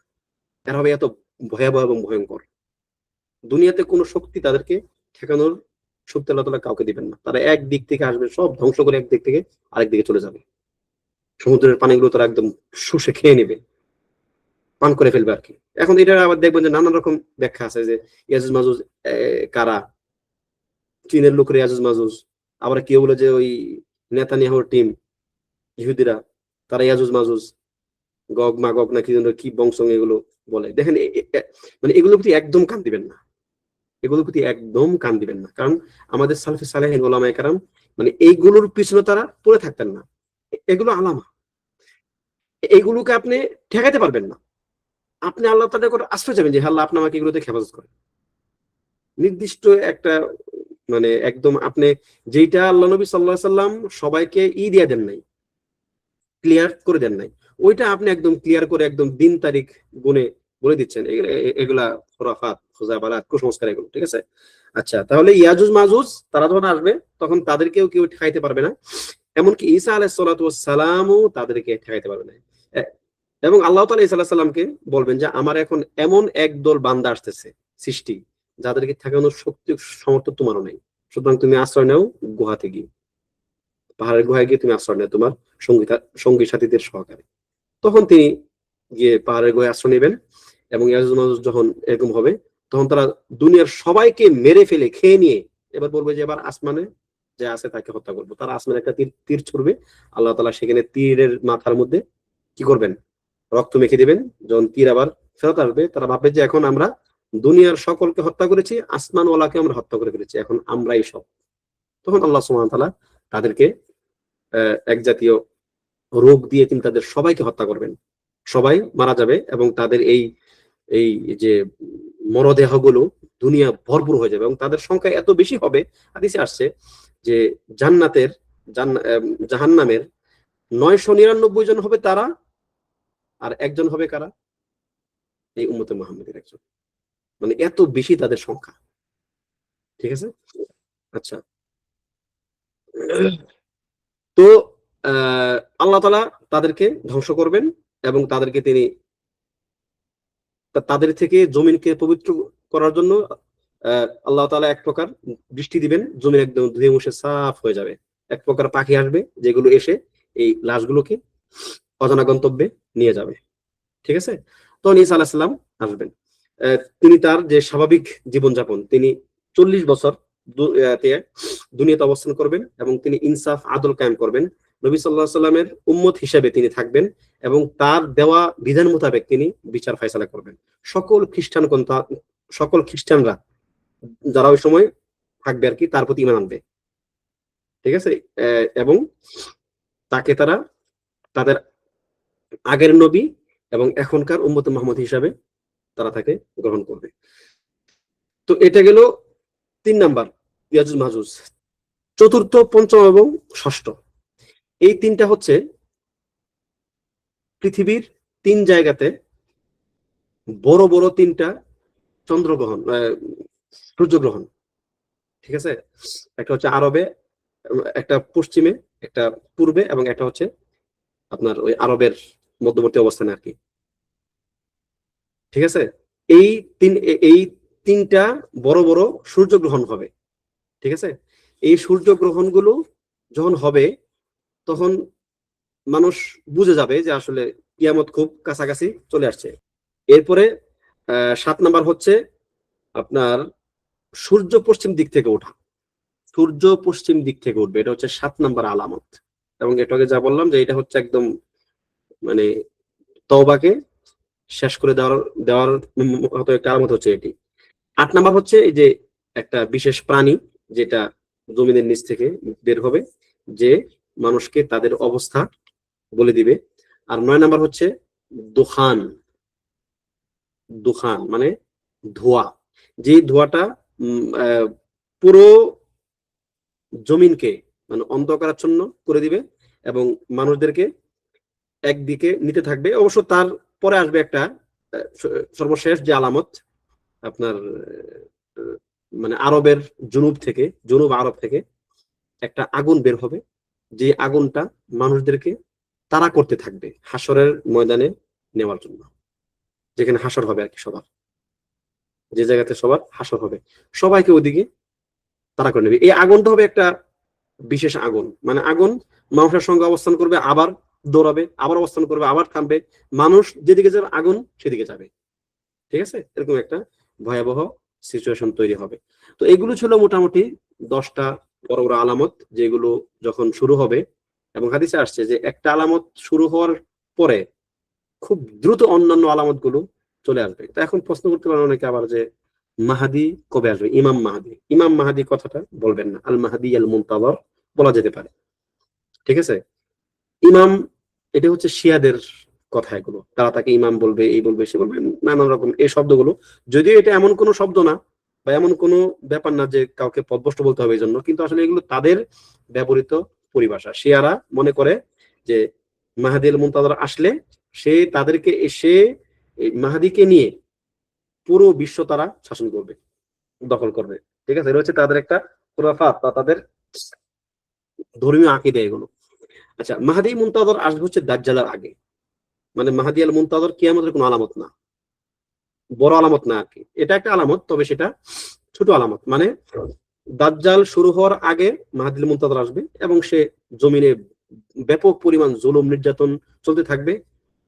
S1: এরা হবে এত ভয়াবহ এবং ভয়ঙ্কর, দুনিয়াতে কোনো শক্তি তাদেরকে ঠেকানোর শক্তি আল্লাহ তাআলা কাউকে দিবেন না। তারা এক দিক থেকে আসবে, সব ধ্বংস করে এক দিক থেকে আরেক দিকে চলে যাবে। সমুদ্রের পানিগুলো তারা একদম শুষে খেয়ে নেবে, পান করে ফেলবে আর কি। এখন এটা আবার দেখবেন যে নানান রকম ব্যাখ্যা আছে যে ইয়াজুজ মাজুজ কারা, চীনের লোকের ইয়াজুজ মাজুজ, আবার কেউ বলে যে ওই নেতানিয়াহুর টিম ইহুদিরা, তারা ইয়াজুজ মাজুজ, গগ মাগগ না কি যেন কি বংশ এগুলো বলে। দেখেন মানে এগুলোর প্রতি একদম কান দিবেন না, এগুলোর প্রতি একদম কান দিবেন না। কারণ আমাদের সালফে সালেহিন ওলামায়ে কেরাম মানে এইগুলোর পিছনে তারা পড়ে থাকতেন না। এগুলো আলামা, এইগুলোকে আপনি ঠেকাইতে পারবেন না। আপনি আল্লাহ তাআলার করে আশ্রয় যাবেন যে আল্লাহ আপনি আমাকে এগুলোতে হেফাজত করেন। নির্দিষ্ট একটা মানে একদম আপনি যেটা আল্লাহ নবী সাল্লাল্লাহু আলাইহি সাল্লাম সবাইকে দিয়ে দেন নাই, ক্লিয়ার করে দেন নাই, ওইটা আপনি একদম ক্লিয়ার করে একদম দিন তারিখ গুনে বলে দিচ্ছেন। এগুলা খুরাফাত, খুজাবালাত, কুসংস্কার এগুলো। ঠিক আছে, আচ্ছা তাহলে ইয়াজুজ মাজুজ তারা যখন আসবে তখন তাদেরকেও কেউ ঠেকাইতে পারবে না, এমনকি ঈসা আলাইহিস সালাতু ওয়াস সালামও তাদেরকে ঠেকাইতে পারবে না। এবং আল্লাহ তাআলা ঈসা আলাইহিস সালামকে বলবেন যে আমার এখন এমন একদল বান্দা আসতেছে সৃষ্টি, যাদেরকে ঠেকানোর শক্তি সামর্থ্য তোমারও নেই, সুতরাং তুমি আশ্রয় নাও গুহাতে গিয়ে, পাহাড়ের গুহায় গিয়ে তুমি আশ্রয় নাও তোমার সঙ্গী সাথীদের সহকারে। তখন তিনি গিয়ে পাহাড়ের গুহায় আশ্রয় নেবেন এবং ইয়াজুজ মাজুজ যখন এরকম হবে তখন তারা দুনিয়ার সবাইকে মেরে ফেলে খেয়ে নিয়ে এবার বলবে যে এবার আসমানে যে আছে তাকে হত্যা করবো। তারা আসমানে একটা তীর ছুড়বে, আল্লাহ তাআলা সেখানে তীরের মাথার মধ্যে কি করবেন, রক্ত মেখে দিবেন। যখন তীর আবার ফেরত আসবে তারা ভাববে যে এখন আমরা দুনিয়ার সকলকে হত্যা করেছি, আসমানওয়ালাকে আমরা হত্যা করে ফেলেছি, এখন আমরাই সব। তখন আল্লাহ সুবহানাহু ওয়া তাআলা তাদেরকে এক জাতীয় রোগ দিয়ে তিনি তাদের সবাইকে হত্যা করবেন, সবাই মারা যাবে এবং তাদের এই এই যে মরদেহগুলো দুনিয়া ভরপুর হয়ে যাবে এবং তাদের সংখ্যা এত বেশি হবে, হাদিসে আসছে যে জান্নাতের জাহান্নামের 999 জন হবে তারা, আর একজন হবে কারা, এই উম্মতে মুহাম্মাদের একজন। মানে এত বেশি তাদের সংখ্যা। ঠিক আছে, আচ্ছা তো আল্লাহ তাআলা তাদেরকে ধ্বংস করবেন এবং তাদেরকে তিনি তাদের থেকে জমিনকে পবিত্র করার জন্য আল্লাহ তাআলা এক প্রকার বৃষ্টি দিবেন, জমিন একদম ধুয়ে মুছে সাফ হয়ে যাবে। এক প্রকার পাখি আসবে যেগুলো এসে এই লাশগুলোকে অজানা গন্তব্যে নিয়ে যাবে। ঠিক আছে, তখন ঈসা আলাইহিস সালাম আসবেন। তিনি তার যে স্বাভাবিক জীবনযাপন, তিনি 40 বছর দুনিয়াতে অবস্থান করবেন এবং তিনি ইনসাফ আদল কায়েম করবেন। নবী সাল্লাল্লাহু আলাইহি সাল্লামের উম্মত হিসেবে তিনি থাকবেন এবং তার দেওয়া বিধান মোতাবেক তিনি বিচার ফায়সালা করবেন। সকল খ্রিস্টানরা যারা ওই সময় থাকবে আর কি তার প্রতি ঈমান আনবে, ঠিক আছে। এবং তাকে তারা তাদের আগের নবী এবং এখনকার উম্মতে মুহাম্মদ হিসাবে তারা তাকে গ্রহণ করবে। তো এটা গেল 3 নাম্বার ইয়াজুজ মাজুজ। চতুর্থ, পঞ্চম এবং ষষ্ঠ, এই তিনটা হচ্ছে পৃথিবীর 3 জায়গাতে বড় বড় 3টা চন্দ্রগ্রহণ, সূর্যগ্রহণ, ঠিক আছে। একটা হচ্ছে আরবে, একটা পশ্চিমে, একটা পূর্বে এবং একটা হচ্ছে আপনার ওই আরবের মধ্যবর্তী অবস্থানে আর কি, ঠিক আছে। এই এই 3টা বড় বড় সূর্যগ্রহণ হবে, ঠিক আছে। এই সূর্যগ্রহণগুলো যখন হবে তখন মানুষ বুঝে যাবে যে আসলে কিয়ামত খুব কাছাকাছি চলে আসছে। এরপরে 7 নাম্বার হচ্ছে আপনার সূর্য পশ্চিম দিক থেকে ওঠা, সূর্য পশ্চিম দিক থেকে উঠবে, এটা হচ্ছে 7 নাম্বার আলামত। এবং এটাকে যা বললাম যে এটা হচ্ছে একদম মানে তওবাকে শেষ করে দেওয়ার মতো একটা আলামত হচ্ছে এটি। 8 নাম্বার হচ্ছে এই যে একটা বিশেষ প্রাণী যেটা জমিনের নিচ থেকে বের হবে, যে মানুষকে তাদের অবস্থা বলে দিবে। আর 9 নাম্বার হচ্ছে দুখান, দুখান মানে ধোঁয়া, যে ধোঁয়াটা পুরো জমিনকে মানে অন্ধকারাচ্ছন্ন করে দিবে এবং মানুষদেরকে একদিকে নিতে থাকবে। অবশ্য তার পরে আসবে একটা সর্বশেষ যে আলামত আপনার মানে আরবের জুনুব আরব থেকে একটা আগুন বের হবে, যে আগুনটা মানুষদেরকে তাড়া করতে থাকবে হাসরের ময়দানে নেওয়ার জন্য, যেখানে হাসর হবে আর কি, সবার যে জায়গাতে সবার হাসর হবে সবাইকে ওদিকে তাড়া করে নেবে। এই আগুনটা হবে একটা বিশেষ আগুন, মানে আগুন মানুষের সঙ্গে অবস্থান করবে, আবার দৌড়াবে, আবার অবস্থান করবে, আবার থামবে, মানুষ যেদিকে যাবে আগুন সেদিকে যাবে, ঠিক আছে। এরকম একটা ভয়াবহ সিচুয়েশন তৈরি হবে। তো এগুলো ছিল মোটামুটি 10টা বড় বড় আলামত যেগুলো যখন শুরু হবে, এবং হাদিসে আসছে যে একটা আলামত শুরু হওয়ার পরে খুব দ্রুত অন্যান্য আলামত গুলো চলে আসবে। তো এখন প্রশ্ন করতে পারেন অনেকে আবার যে মাহাদি কবে আসবে, ইমাম মাহাদি কথাটা বলবেন না, আল মাহাদি আল মুনতাযর বলা যেতে পারে, ঠিক আছে। ইমাম এটা হচ্ছে শিয়াদের কথা, এগুলো তারা তাকে ইমাম বলবে, এই বলবে, সে বলবে, নানান রকম এই শব্দগুলো, যদিও এটা এমন কোনো শব্দ না বা এমন কোনো ব্যাপার না যে কাউকে পদভ্রষ্ট বলতে হবে এই জন্য, কিন্তু আসলে এগুলো তাদের ব্যবহৃত পরিভাষা। শিয়ারা মনে করে যে মাহাদি আল মুনতাযর আসলে সে তাদেরকে এসে মাহাদিকে নিয়ে পুরো বিশ্ব তারা শাসন করবে, দখল করবে, ঠিক আছে। এটা হচ্ছে তাদের একটা খুরাফাত বা তাদের ধর্মীয় আকীদা এগুলো। আচ্ছা, মাহাদি মুনতাযর আসবে হচ্ছে দাজ্জালের আগে, মানে মাহাদি আল মুনতাযর কিয়ামতের কোনো আলামত না, বড় আলামত না আর কি, এটা একটা আলামত, তবে সেটা ছোট আলামত। মানে দাজ্জাল শুরু হওয়ার আগে মাহাদি আল মুনতাযর আসবে এবং সে জমিনে ব্যাপক পরিমাণ জুলুম নির্যাতন চলতে থাকবে,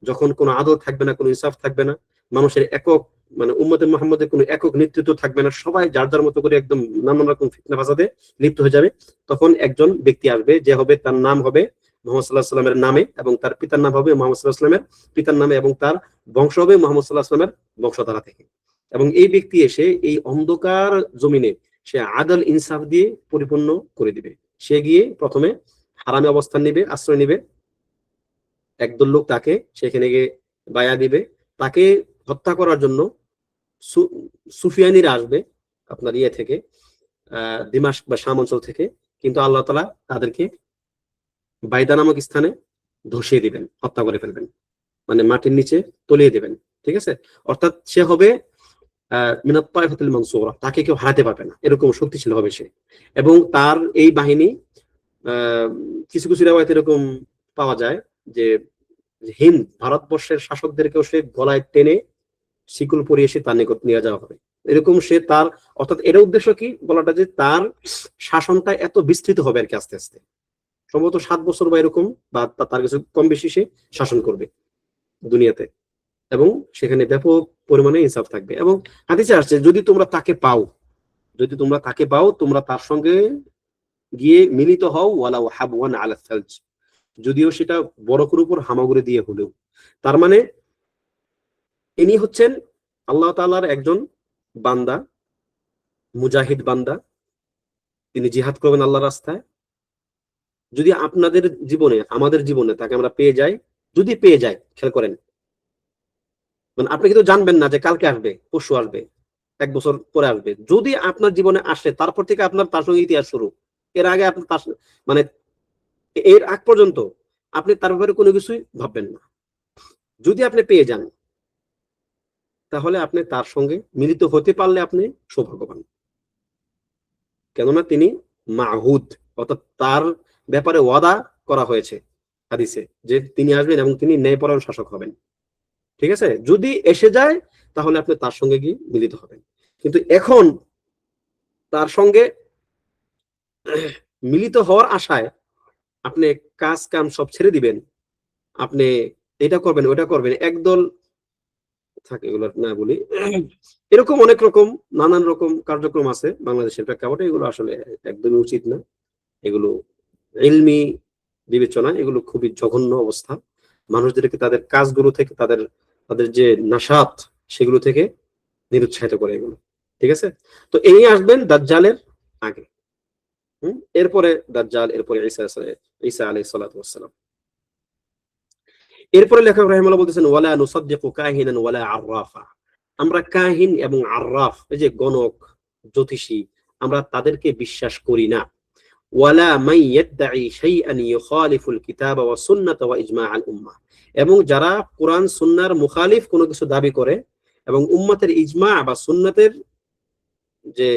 S1: যখন কোনো আদল থাকবে না, কোনো ইনসাফ থাকবে না, মানুষের একক মানে উম্মতে মুহাম্মদের কোনো একক নেতৃত্ব থাকবে না, সবাই যার যার মতো করে একদম নানান রকম ফিতনা ফাসাদে লিপ্ত হয়ে যাবে। তখন একজন ব্যক্তি আসবে, যে হবে তার নাম হবে মুহাম্মদ সাল্লাল্লাহু আলাইহি ওয়াসাল্লামের নামে, এবং তার পিতার নাম হবে মুহাম্মদ সাল্লাল্লাহু আলাইহি ওয়াসাল্লামের পিতার নামে, এবং তার বংশ হবে মুহাম্মদ সাল্লাল্লাহু আলাইহি ওয়াসাল্লামের বংশধারা থেকে। এবং এই ব্যক্তি এসে এই অন্ধকার জমিনে সে আদল ইনসাফ দিয়ে পরিপূর্ণ করে দিবে। সে গিয়ে প্রথমে হারামে অবস্থান নিবে, আশ্রয় নিবে, একদল লোক তাকে সেখানে গিয়ে বায়া দিবে, তাকে হত্যা করার জন্য সুফিয়ানিরা আসবে আপনার ইয়ে থেকে, দিমাশক বা শাম অঞ্চল থেকে, কিন্তু আল্লাহ তাআলা তাদেরকে বাইদা নামক স্থানে ধসিয়ে দিবেন, হত্যা করে ফেলবেন, মানে মাটির নিচে তলিয়ে দিবেন, ঠিক আছে। অর্থাৎ সে হবে মিনাত তায়েফাতুল মানসুরা, তাকে কেউ হারাতে পারবে না, এরকম শক্তিশালী হবে সে। এবং তার এই বাহিনী কিছু কিছু রিওয়ায়াতে এরকম পাওয়া যায় যে হিন্দ ভারতবর্ষের শাসকদেরকেও সে গলায় টেনে শিকল পরিয়ে সে তার নিকট নিয়ে যাওয়া হবে, এরকম সে তার, অর্থাৎ এর উদ্দেশ্য কি বলাটা, যে তার শাসনটা এত বিস্তৃত হবে আর কি, আস্তে আস্তে সম্ভবত 7 বছর বা এরকম বা তার কিছু কম বেশি সে শাসন করবে দুনিয়াতে, এবং সেখানে ব্যাপক পরিমাণে ইনসাফ থাকবে। এবং হাদিসে আসছে যদি তোমরা তাকে পাও, তোমরা তার সঙ্গে গিয়ে মিলিত হও, ওয়ালাউ হাবওয়ান আলা সালজ, যদিও সেটা বরফের উপর হামাগুড়ি দিয়ে হলেও। তার মানে ইনি হচ্ছেন আল্লাহ তাআলার একজন বান্দা, মুজাহিদ বান্দা, তিনি জিহাদ করবেন আল্লাহর রাস্তায়। যদি আপনাদের জীবনে, আমাদের জীবনে তাকে আমরা পেয়ে যাই, যদি পেয়ে যাই, খেয়াল করেন, মানে আপনি কিন্তু জানবেন না যে কালকে আসবে, পরশু আসবে, 1 বছর পরে আসবে। যদি আপনার জীবনে আসে, তারপর থেকে আপনার তার সঙ্গে ইতিহাস শুরু। এর আগে আপনি তার মানে এর আগ পর্যন্ত আপনি তার ব্যাপারে কোনো কিছুই ভাববেন না। যদি আপনি পেয়ে যান, তাহলে আপনি তার সঙ্গে মিলিত হতে পারলে আপনি সৌভাগ্যবান। কেননা তিনি মাহুদ, অর্থাৎ তার ব্যাপারে ওয়াদা করা হয়েছে হাদিসে যে তিনি আসবেন এবং তিনি ন্যায়পরায়ণ শাসক হবেন। ঠিক আছে, যদি এসে যায় তাহলে আপনি তার সঙ্গে গিয়ে মিলিত হবেন। কিন্তু এখন তার সঙ্গে মিলিত হওয়ার আশায় আপনি কাজ কাম সব ছেড়ে দিবেন, আপনি এটা করবেন ওটা করবেন, একদল থাকে, এগুলো না বলি, এরকম অনেক রকম নানান রকম কার্যক্রম আছে বাংলাদেশের প্রেক্ষাপটে, এগুলো আসলে একদমই উচিত না। এগুলো ইলমি বিবেচনা, এগুলো খুবই জঘন্য অবস্থা। মানুষদেরকে তাদের কাজগুলো থেকে, তাদের তাদের যে নাশাত, সেগুলো থেকে নিরুৎসাহিত করে এগুলো। ঠিক আছে, তো এই আসবেন দাজ্জালের আগে। এরপরে দাজ্জাল, এরপরে ঈসা আলাইহিস সালাতু ওয়াস সালাম। এরপরে লেখক রাহিমাহুল্লাহ বলতেছেন, ওয়ালা নুসাদ্দিকু কাহিনান ওয়ালা আররাফা, আমরা কাহিন এবং আররাফ, এই যে গণক, জ্যোতিষী, আমরা তাদেরকে বিশ্বাস করি না। ওয়ালা মান ইয়াদঈ শাইআন ইউখালিফুল কিতাবা ওয়া সুন্নাতা ওয়া ইজমা আল উম্মাহ, এবং যারা কোরআন সুন্নাহর মুখালিফ কোনো কিছু দাবি করে এবং উম্মতের ইজমা বা সুন্নাতের যে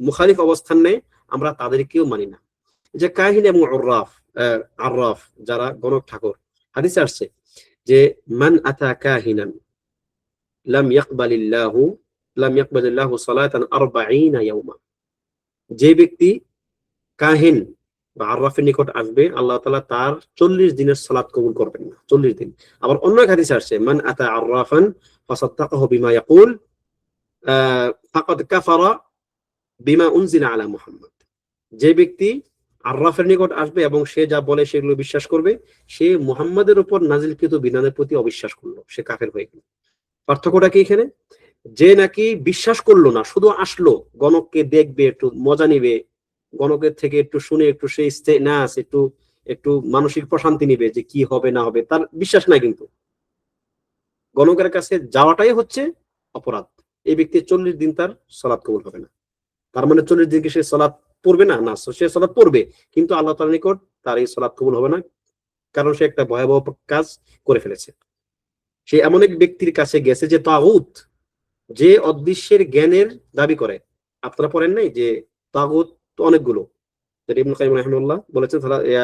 S1: মুখালিফ অবস্থান নেয়, আমরা তাদেরকেও মানি না। যে কাহিন এবং আররাফ যারা গণক ঠাকুর, হাদিসে আসছে যে মান আতা কাহিনান লাম ইয়াকবালিল্লাহু সালাতান 40 ইয়াওমা, যে ব্যক্তি কাহিন বা আররাফের নিকট আসবে, আল্লাহ তাআলা তার 40 দিনের সালাত কবুল করবেন না, 40 দিন। আবার অন্য এক হাদিসে আসছে মান আতা আররাফান ফাসাদ্দাকাহু বিমা ইয়াকুল ফাকাদ কাফারা বিমা উনজিলা আলা মুহাম্মদ, যে ব্যক্তি আররাফের নিকট আসবে এবং সে যা বলে সেগুলো বিশ্বাস করবে, সে মুহাম্মাদের উপর নাজিলকৃত বিধানের প্রতি অবিশ্বাস করলো, সে কাফের হয়ে গেল। পার্থক্যটা কি এখানে? যে নাকি বিশ্বাস করলো না, শুধু আসলো, গণককে দেখবে, একটু মজা নিবে, গণকের থেকে একটু শুনে একটু সেই নাচ, একটু একটু মানসিক প্রশান্তি নিবে যে কি হবে না হবে, তার বিশ্বাস নাই। কিন্তু গণকের কাছে যাওয়াটাই হচ্ছে অপরাধ। এই ব্যক্তি 40 দিন তার সালাত কবুল হবে না। তার মানে 40 দিন কি সে সালাত পড়বে না? না, সে সালাত পড়বে, কিন্তু আল্লাহ তাআলার নিকট তার এই সালাত কবুল হবে না, কারণ সে একটা ভয়াবহ কাজ করে ফেলেছে। সে এমন এক ব্যক্তির কাছে গেছে যে তাগুত, যে অদৃশ্যের জ্ঞানের দাবি করে। আপনারা পড়েন নাই যে তাগুত তো অনেকগুলো, যেটা ইবনে কাইয়িম রাহিমাহুল্লাহ বলেছেন,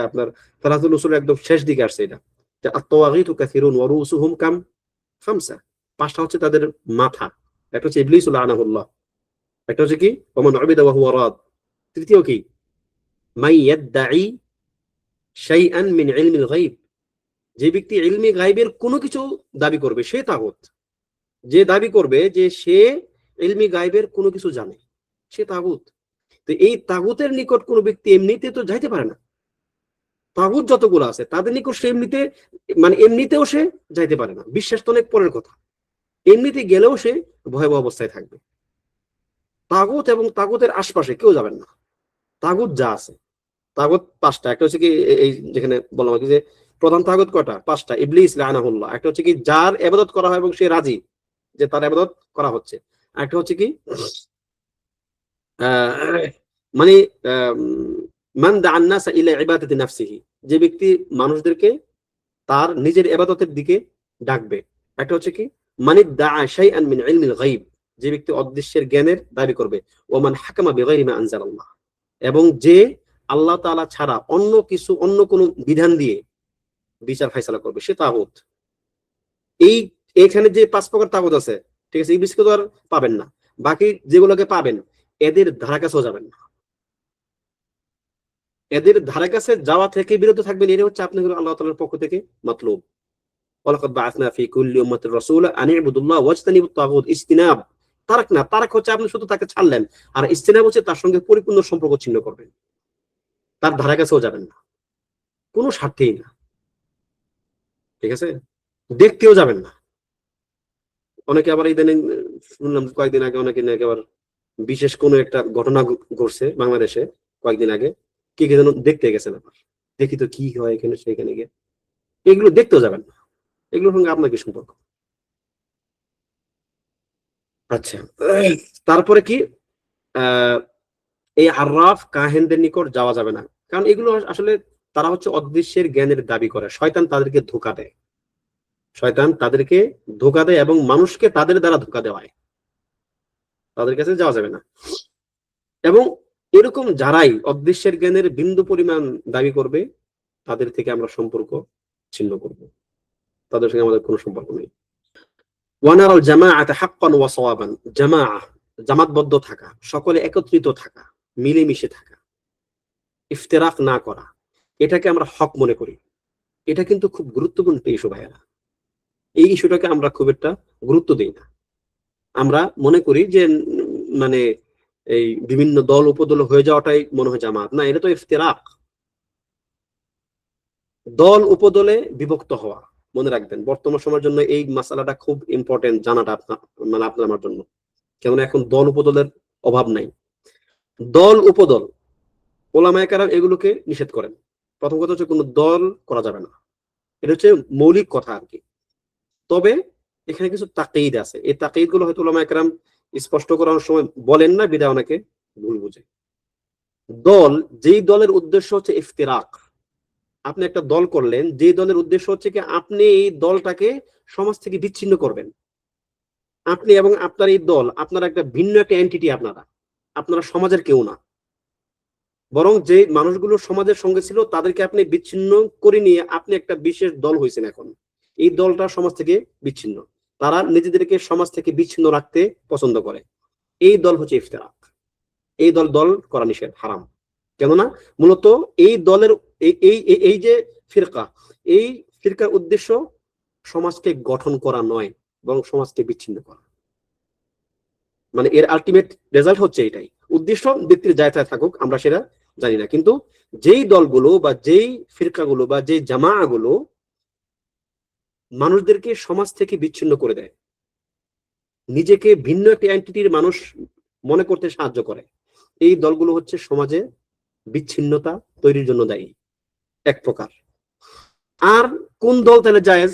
S1: আপনার সালাতুল উসুল একদম শেষ দিকে আসছে এটা, যে আত-তাওয়াগীতু কাসিরুন ওয়া রুসুহুম কাম খামসা, 5টা হচ্ছে তাদের মাথা। একটা হচ্ছে ইবলিস লানাহুল্লাহ, একটা হচ্ছে কি ওমান উবিদা ওয়া হুয়া রাদ, তৃতীয় কি মাই ইয়াদঈ শাইআন মিন ইলমিল গায়ব, যে ব্যক্তি ইলমি গায়বের কোনো কিছু দাবি করবে সে তাগুত। যে দাবি করবে যে সে ইলমি গায়বের কোনো কিছু জানে, সে তাগুত। তো এই তাগুতের নিকট কোনো ব্যক্তি এমনিতে তো যাইতে পারে না। তাগুত যতগুলো আছে তাদের নিকট সে এমনিতে, মানে এমনিতেও সে যাইতে পারে না, বিশ্বাস তো অনেক পরের কথা, এমনিতে গেলেও সে ভয়াবহ অবস্থায় থাকবে। তাগুত এবং তাগুতের আশপাশে কেউ যাবেন না। তাগুত যা আছে, তাগুত 5টা। একটা হচ্ছে কি এই যেখানে বললাম কি যে প্রধান তাগুত কয়টা? 5টা। ইবলিস লানাহুল্লাহ, একটা হচ্ছে কি যার ইবাদত করা হয় এবং সে রাজি যে তার ইবাদত করা হচ্ছে। একটা হচ্ছে কি মানে মান দাআন নাস ইলা ইবাদাতি নাফসিহি, যে ব্যক্তি মানুষদেরকে তার নিজের ইবাদতের দিকে ডাকবে। একটা হচ্ছে কি মানি দাআ শাইআন মিন ইলমিল গায়ব, যে ব্যক্তি অদৃশ্যের জ্ঞানের দাবি করবে। ওমান হাকামা বিগাইরি মা আনজালাল্লাহ, এবং যে আল্লাহ তাআলা ছাড়া অন্য কিছু, অন্য কোনো বিধান দিয়ে বিচার ফায়সালা করবে, সে তাগুত। এই এখানে যে 5 প্রকার তাগুত আছে, ঠিক আছে, ইবলিসকে তো আর পাবেন না, বাকি যেগুলোকে পাবেন এদের ধারা কাছেও যাবেন না, এদের ধারা কাছে যাওয়া থেকে বিরত থাকবেন। এটা হচ্ছে আপনাদের আল্লাহ তাআলার পক্ষ থেকে মাতলুব। ওয়ালাকাদ বাআসনা ফি কুল্লি উম্মাতির রাসূলা আন ইবুদুল্লাহ ওয়াজতানিবুত তাগুত। ইজতিনাব, তারাক না, তারাক হচ্ছে আপনি শুধু তাকে ছাড়লেন, আর ইজতিনাব হচ্ছে তার সঙ্গে পরিপূর্ণ সম্পর্ক ছিন্ন করবেন। তার ধারে কাছেও যাবেন না, কোনো স্বার্থেই না, ঠিক আছে, দেখতেও যাবেন না। অনেকে আবার ইদানিং শুনলাম কয়েকদিন আগে অনেকে নাকি আবার বিশেষ কোনো একটা ঘটনা ঘটছে বাংলাদেশে কয়েকদিন আগে, কে কে যেন দেখতে গেছেন, আবার দেখি তো কি হয় এখানে সেখানে গিয়ে, এগুলো দেখতেও যাবেন না, এগুলোর সঙ্গে আপনার কি সম্পর্ক? আচ্ছা, তারপরে কি, আহ এই আর্রাফ কাহেনদের নিকট যাওয়া যাবে না, কারণ এগুলো আসলে তারা হচ্ছে অদৃশ্যের জ্ঞানের দাবি করে, শয়তান তাদেরকে ধোঁকা দেয়, শয়তান তাদেরকে ধোঁকা দেয় এবং মানুষকে তাদের দ্বারা ধোঁকা দেওয়ায়, তাদের কাছে যাওয়া যাবে না। এবং এরকম যারাই অদৃশ্যের জ্ঞানের বিন্দু পরিমাণ দাবি করবে, তাদের থেকে আমরা সম্পর্ক ছিন্ন করব, তাদের সঙ্গে আমাদের কোনো সম্পর্ক নেই। ওয়ানারাল জামাআতা হাক্কান ওয়া সাওয়াবান, জামাআহ জামাতবদ্ধ থাকা, সকলে একত্রিত থাকা, মিলেমিশে থাকা, ইফতিরাক না করা, এটাকে আমরা হক মনে করি। এটা কিন্তু খুব গুরুত্বপূর্ণ ইস্যু ভাইয়েরা, এই ইস্যুটাকে আমরা খুব একটা গুরুত্ব দিই না। আমরা মনে করি যে মানে এই বিভিন্ন দল উপদল হয়ে যাওয়াটাই মনে হয় জামাত, না, এটা তো ইফতিরাক, দল উপদলে বিভক্ত হওয়া। মনে রাখবেন বর্তমান সময়ের জন্য এই মাসালাটা খুব ইম্পর্টেন্ট জানাটা আপনার, মানে আপনার আমার জন্য, কেননা এখন দল উপদলের অভাব নাই। দল উপদল ওলামায়ে কেরাম এগুলোকে নিষেধ করেন। প্রথম কথা হচ্ছে কোনো দল করা যাবে না, এটা হচ্ছে মৌলিক কথা আর কি। তবে এখানে কিছু তাকিদ আছে, এই তাকিদ গুলো হয়তো ওলামায়ে কেরাম স্পষ্ট করার সময় বলেন না, বিধায় অনেকে ভুল বুঝে। দল, যেই দলের উদ্দেশ্য হচ্ছে ইফতিরাক, আপনি একটা দল করলেন, যে দলের উদ্দেশ্য হচ্ছে কি আপনি এই দলটাকে সমাজ থেকে বিচ্ছিন্ন করবেন, আপনি এবং আপনার এই দল, আপনার একটা ভিন্ন একটা এন্টিটি, আপনারা সমাজের কেউ না, বরং যে মানুষগুলো সমাজের সঙ্গে ছিল তাদেরকে আপনি বিচ্ছিন্ন করে নিয়ে আপনি একটা বিশেষ দল হয়েছেন। এখন এই দলটা সমাজ থেকে বিচ্ছিন্ন, তারা নিজেদেরকে সমাজ থেকে বিচ্ছিন্ন রাখতে পছন্দ করে, এই দল হচ্ছে ইফতিরাক। এই দল দল করা নিষেধ, হারাম। কেননা মূলত এই দলের এই এই এই যে ফিরকা, এই ফিরকার উদ্দেশ্য সমাজকে গঠন করা নয়, বরং সমাজকে বিচ্ছিন্ন করা। মানে এর আলটিমেট রেজাল্ট হচ্ছে এটাই। উদ্দেশ্য ব্যক্তির যায় তাই থাকুক, আমরা সেটা জানি না, কিন্তু যেই দলগুলো বা যেই ফিরকাগুলো বা যেই জামাগুলো মানুষদেরকে সমাজ থেকে বিচ্ছিন্ন করে দেয়, নিজেকে ভিন্ন একটি এন্টিটির মানুষ মনে করতে সাহায্য করে, এই দলগুলো হচ্ছে সমাজে বিচ্ছিন্নতা তৈরির জন্য দায়ী এক প্রকার। আর কোন দল তাহলে জায়েজ?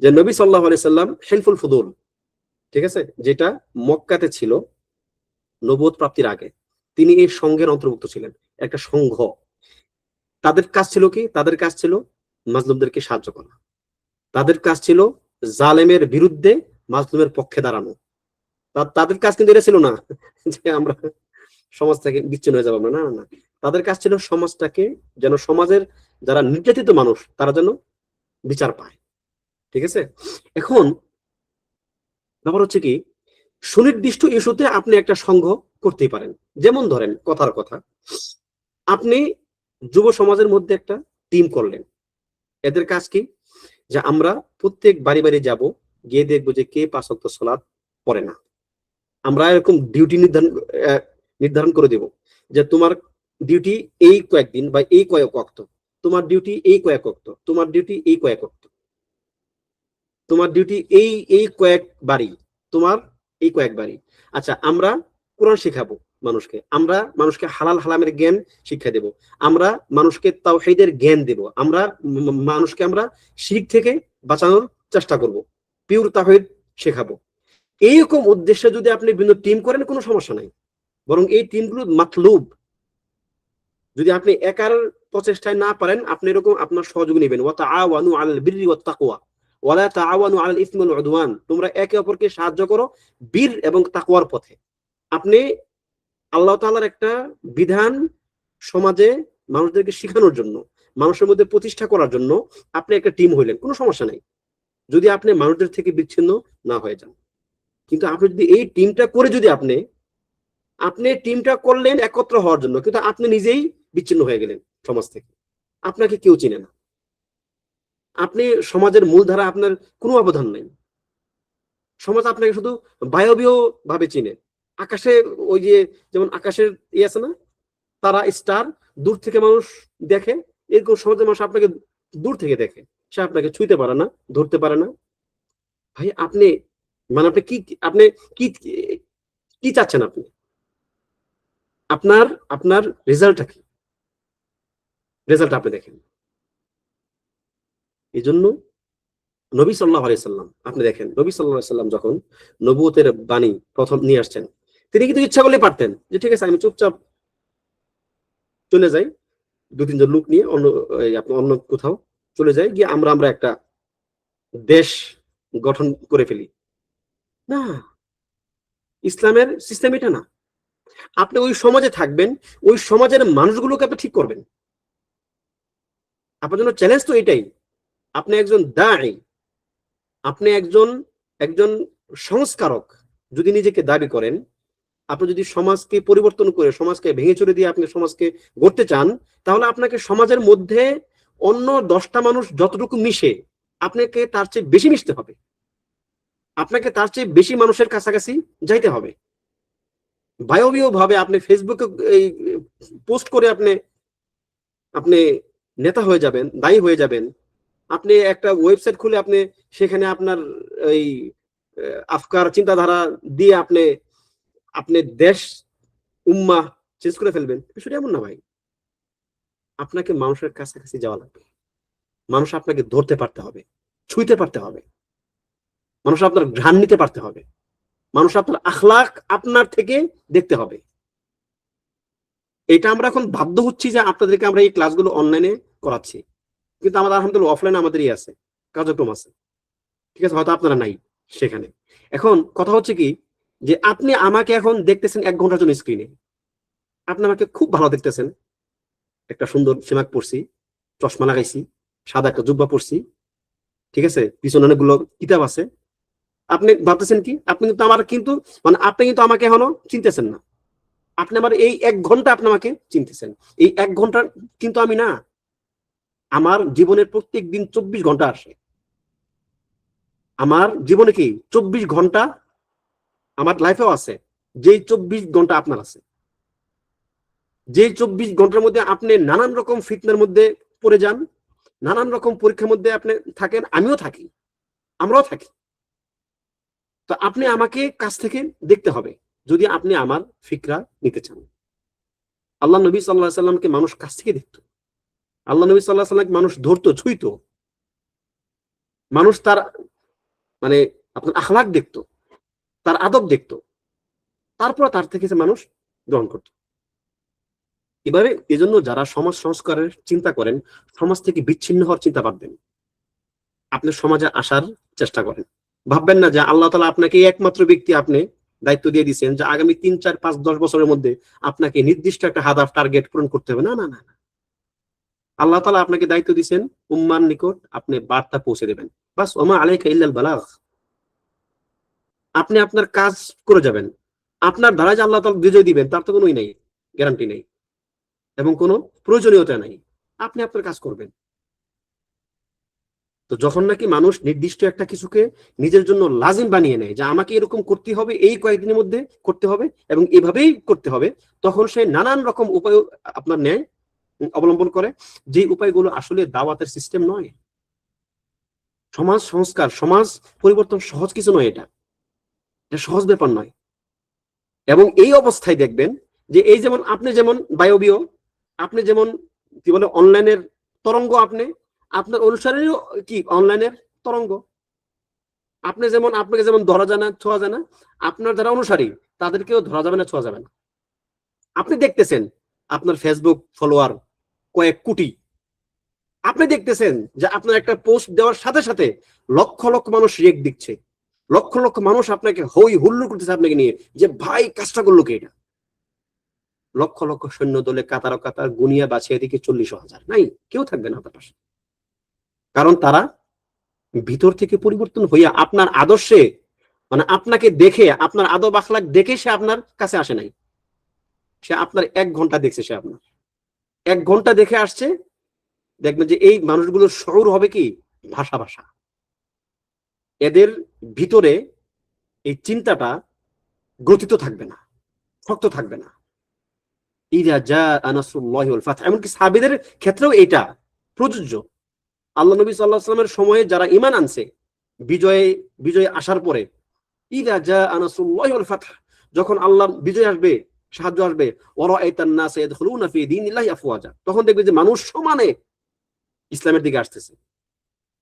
S1: যে নবী সাল্লাল্লাহু আলাইহি সাল্লাম হিলফুল ফুদুল, ঠিক আছে, যেটা মক্কাতে ছিল নবুয়ত প্রাপ্তির আগে, তিনি এই সংঘের অন্তর্ভুক্ত ছিলেন, একটা সংঘ। তাদের কাজ ছিল কি? তাদের কাজ ছিল মাজলুমদেরকে সাহায্য করা, তাদের কাজ ছিল জালেমের বিরুদ্ধে মাজলুমের পক্ষে দাঁড়ানো। তাদের কাজ কিন্তু এটা ছিল না যে আমরা সমাজ থেকে বিচ্ছিন্ন হয়ে যাবো, না না না, তাদের কাজ ছিল সমাজটাকে যেন, সমাজের যারা নির্যাতিত মানুষ তারা যেন বিচার পায়, ঠিক আছে। এখন ব্যাপার হচ্ছে কি, সুনির্দিষ্ট ইস্যুতে আপনি একটা সংঘ করতেই পারেন। যেমন ধরেন, কথার কথা, আপনি যুব সমাজের মধ্যে একটা টিম করলেন, এদের কাজ কি, যে আমরা প্রত্যেক বাড়ি বাড়ি যাব, গিয়ে দেখবো যে কে 5 ওয়াক্ত সালাত পড়ে না। আমরা এরকম ডিউটি নির্ধারণ করে দেব যে তোমার ডিউটি এই কয়েকদিন বা এই কয়েক ওয়াক্ত, তোমার ডিউটি এই কয়েক ওয়াক্ত, তোমার ডিউটি এই কয়েক ওয়াক্ত, তোমার ডিউটি এই এই কয়েক বাড়ি, তোমার এই কয়েক বাড়ি। আচ্ছা, আমরা কোরআন শেখাবো মানুষকে, আমরা মানুষকে হালাল হারামের জ্ঞান শিক্ষা দেব, আমরা মানুষকে তাওহীদের জ্ঞান দেব, আমরা মানুষকে আমরা শিরক থেকে বাঁচানোর চেষ্টা করব, পিওর তাওহীদ শেখাবো। এইরকম উদ্দেশ্যে যদি আপনি বিভিন্ন টিম করেন কোনো সমস্যা নাই, বরং এই টিমগুলো মাতলুব। যদি আপনি একার প্রচেষ্টায় না পারেন, আপনি এরকম আপনার সহযোগী নেবেন, ওয়া তাআওয়ানু আলাল বিররি ওয়াত তাকওয়া ওয়ালা তাআওয়ানু আলাল ইসমি ওয়াল উদওয়ান, তোমরা একে অপরকে সাহায্য করো বীর এবং তাকওয়ার পথে। আপনি আল্লাহ তাআলার একটা বিধান সমাজে মানুষদেরকে শেখানোর জন্য, মানুষের মধ্যে প্রতিষ্ঠা করার জন্য আপনি একটা টিম হইলেন, কোনো সমস্যা নাই যদি আপনি মানুষদের থেকে বিচ্ছিন্ন না হয়ে যান। কিন্তু আপনি যদি এই টিমটা করে, যদি আপনি টিমটা করলেন একত্র হওয়ার জন্য, কিন্তু আপনি নিজেই বিচ্ছিন্ন হয়ে গেলেন সমাজ থেকে, আপনাকে কেউ চিনে না, আপনি সমাজের মূলধারা, আপনার কোনো অবদান নাই, সমাজ আপনাকে শুধু বায়বীয় ভাবে চিনে। আকাশে ওই যে যেমন আকাশের ইয়ে আছে না, তারা, স্টার, দূর থেকে মানুষ দেখে, এরকম সমাজের মানুষ আপনাকে দূর থেকে দেখে, সে আপনাকে ছুঁতে পারে না, ধরতে পারে না। ভাই আপনি মানে আপনি কি কি চাচ্ছেন? আপনি আপনার আপনার রেজাল্টটা কি? রেজাল্ট আপনি দেখেন। এই জন্য নবী সাল্লাল্লাহু আলাইহি সাল্লাম, আপনি দেখেন নবী সাল্লাল্লাহু আলাইহি সাল্লাম যখন নবুয়তের বাণী প্রথম নিয়ে আসছেন, তিনি কিন্তু ইচ্ছা করলে পারতেন যে ঠিক আছে আমি চুপচাপ চলে যাই, দু তিনজন লোক নিয়ে আপনার অন্য কোথাও চলে যাই, গিয়ে আমরা একটা দেশ গঠন করে ফেলি। না, ইসলামের সিস্টেম এটা না। আপনি ওই সমাজে থাকবেন, ওই সমাজের মানুষগুলোকে আপনি ঠিক করবেন। আপনার জন্য চ্যালেঞ্জ তো এটাই। আপনি একজন দাঈ, আপনি একজন একজন সংস্কারক যদি নিজেকে দাবি করেন, আপনি যদি সমাজকে পরিবর্তন করে সমাজকে ভেঙে চুরে দিয়ে আপনি সমাজকে গড়তে চান, তাহলে আপনাকে সমাজের মধ্যে অন্য 10টা মানুষ যতটুকু মিশে, আপনাকে তার চেয়ে বেশি মিশতে হবে, আপনাকে তার চেয়ে বেশি মানুষের কাছাকাছি যাইতে হবে। বায়বীয় ভাবে আপনি ফেসবুকে এই পোস্ট করে আপনি আপনি নেতা হয়ে যাবেন, দায়ী হয়ে যাবেন। আপনি একটা ওয়েবসাইট খুলে আপনি সেখানে আপনার এই আফকার চিন্তাধারা দিয়ে আপনি আপনি দেশ উম্মাহ চেঞ্জ করে ফেলবেন, সেটা এমন না ভাই। আপনাকে মানুষের কাছাকাছি যাওয়া লাগবে, মানুষ আপনাকে ধরতে পারতে হবে, ছুঁইতে পারতে হবে, মানুষ আপনার ঘ্রাণ নিতে পারতে হবে, মানুষ আপনার আখলাক আপনার থেকে দেখতে হবে। এটা আমরা এখন বাধ্য হচ্ছি যে আপনাদেরকে আমরা এই ক্লাসগুলো অনলাইনে করাচ্ছি, কিন্তু আমাদের আলহামদুলিল্লাহ অফলাইনে আমাদেরই আছে, কার্যক্রম আছে, ঠিক আছে, হয়তো আপনারা নাই সেখানে। এখন কথা হচ্ছে কি, যে আপনি আমাকে এখন দেখতেছেন 1 ঘন্টার জন্য স্ক্রিনে, আপনি আমাকে খুব ভালো দেখতেছেন, একটা সুন্দর সেমাক পরছি, চশমা লাগাইছি, সাদা একটা জুব্বা পরছি, ঠিক আছে, পিছনে অনেকগুলো কিতাব আছে। আপনি ভাবতেছেন কি, আপনি কিন্তু মানে আপনি কিন্তু আমাকে এখনো চিনতেছেন না। আপনি আমার এই 1 ঘন্টা আপনি আমাকে চিনতেছেন, এই 1 ঘন্টা কিন্তু আমি না। আমার জীবনের প্রত্যেক দিন 24 ঘন্টা আসে। আমার জীবনে কি 24 ঘন্টা আমার লাইফেও আছে, যেই 24 ঘন্টা আপনার আছে, যে 24 ঘন্টার মধ্যে আপনি নানান রকম ফিতনার মধ্যে পড়ে যান, নানান রকম পরীক্ষার মধ্যে আপনি থাকেন, আমিও থাকি, আমরাও থাকি। তো আপনি আমাকে কাছ থেকে দেখতে হবে যদি আপনি আমার ফিকরা নিতে চান। আল্লাহ নবী সাল্লাল্লাহু আলাইহি সাল্লামকে মানুষ কাছ থেকে দেখতো, আল্লাহ নবী সাল্লাল্লাহু আলাইহি সাল্লামকে মানুষ ধরতো, ছুঁইতো, মানুষ তার মানে আপনার আখলাক দেখতো, তার আদব দেখতো, তারপর তার থেকে মানুষ গ্রহণ করত। এবারে এজন্য যারা সমাজ সংস্কারের চিন্তা করেন, সমাজ থেকে বিচ্ছিন্ন হওয়ার চিন্তা বাদ দেন, আপনি সমাজে আসার চেষ্টা করেন। ভাববেন না যে আল্লাহ তাআলা আপনাকে একমাত্র ব্যক্তি আপনি দায়িত্ব দিয়ে দিচ্ছেন যে আগামী 3, 4, 5, 10 বছরের মধ্যে আপনাকে নির্দিষ্ট একটা হাদাফ টার্গেট পূরণ করতে হবে। না না না, আল্লাহ তাআলা আপনাকে দায়িত্ব দিচ্ছেন উম্মার নিকট আপনি বার্তা পৌঁছে দেবেন, বাস, ওমা আলাইকা ইল্লাল বালাগ। আপনি আপনার কাজ করে যাবেন, আপনার দ্বারা যে আল্লাহ তাআলা বিজয় দিবেন তার তো কোনোই নাই, গ্যারান্টি নেই এবং কোনো প্রয়োজনীয়তা নাই। আপনি আপনার কাজ করবেন। তো যখন নাকি মানুষ নির্দিষ্ট একটা কিছুকে নিজের জন্য লাজিম বানিয়ে নেয় যে আমাকে এরকম করতে হবে, এই কয়েকদিনের মধ্যে করতে হবে এবং এভাবেই করতে হবে, তখন সে নানান রকম উপায় আপনার নেয়, অবলম্বন করে, যে উপায়গুলো আসলে দাওয়াতের সিস্টেম নয়। সমাজ সংস্কার, সমাজ পরিবর্তন সহজ কিছু নয়, এটা সহজ ব্যাপার নয়। এবং এই অবস্থায় দেখবেন যে এই যেমন আপনি যেমন বায়বীয়, আপনি যেমন কি বলে অনলাইনের তরঙ্গ, আপনি আপনার অনুসারীও কি অনলাইনের তরঙ্গ। আপনি যেমন আপনাকে যেমন ধরা যায় না, ছোঁয়া যায় না, আপনার যারা অনুসারী তাদেরকেও ধরা যাবে না, ছোঁয়া যাবে না। আপনি দেখতেছেন আপনার ফেসবুক ফলোয়ার কয়েক কোটি, আপনি দেখতেছেন যে আপনার একটা পোস্ট দেওয়ার সাথে সাথে লক্ষ লক্ষ মানুষ রেক দিচ্ছে, লক্ষ লক্ষ মানুষ আপনাকে হই হুল্লোড় করতেছে আপনাকে নিয়ে যে ভাই কাজটা করলো কে এটা। লক্ষ লক্ষ সৈন্য দলে কাতার কাতার গুনিয়া বাছিয়ে দিকে 40,000 নাই, কেউ থাকবে না আপনার পাশে, কারণ তারা ভিতর থেকে পরিবর্তন হইয়া আপনার আদর্শে, মানে আপনাকে দেখে, আপনার আদব আখলাক দেখে সে আপনার কাছে আসে নাই, সে আপনার 1 ঘন্টা দেখছে, সে আপনার 1 ঘন্টা দেখে আসছে। দেখবেন যে এই মানুষগুলোর শউর হবে কি ভাষা ভাষা, এদের ভিতরে এই চিন্তাটা গ্রথিত থাকবে না, শক্ত থাকবে না। ইযা জাআ নাসরুল্লাহি ওয়াল ফাতহ, এমনকি সাহাবীদের ক্ষেত্রেও এটা প্রযোজ্য। আল্লাহ নবী সাল্লাল্লাহু আলাইহি ওয়াসাল্লামের সময়ে যারা ঈমান আনছে বিজয় আসার পরে, ইযা জাআ নাসরুল্লাহি ওয়াল ফাতহ, যখন আল্লাহর বিজয় আসবে, সাহায্য আসবে, ওয়া রাআইতান নাসা ইয়াদখুলুনা ফি দীনিল্লাহি আফওয়াজা, তখন দেখবে যে মানুষ সমানে ইসলামের দিকে আসতেছে।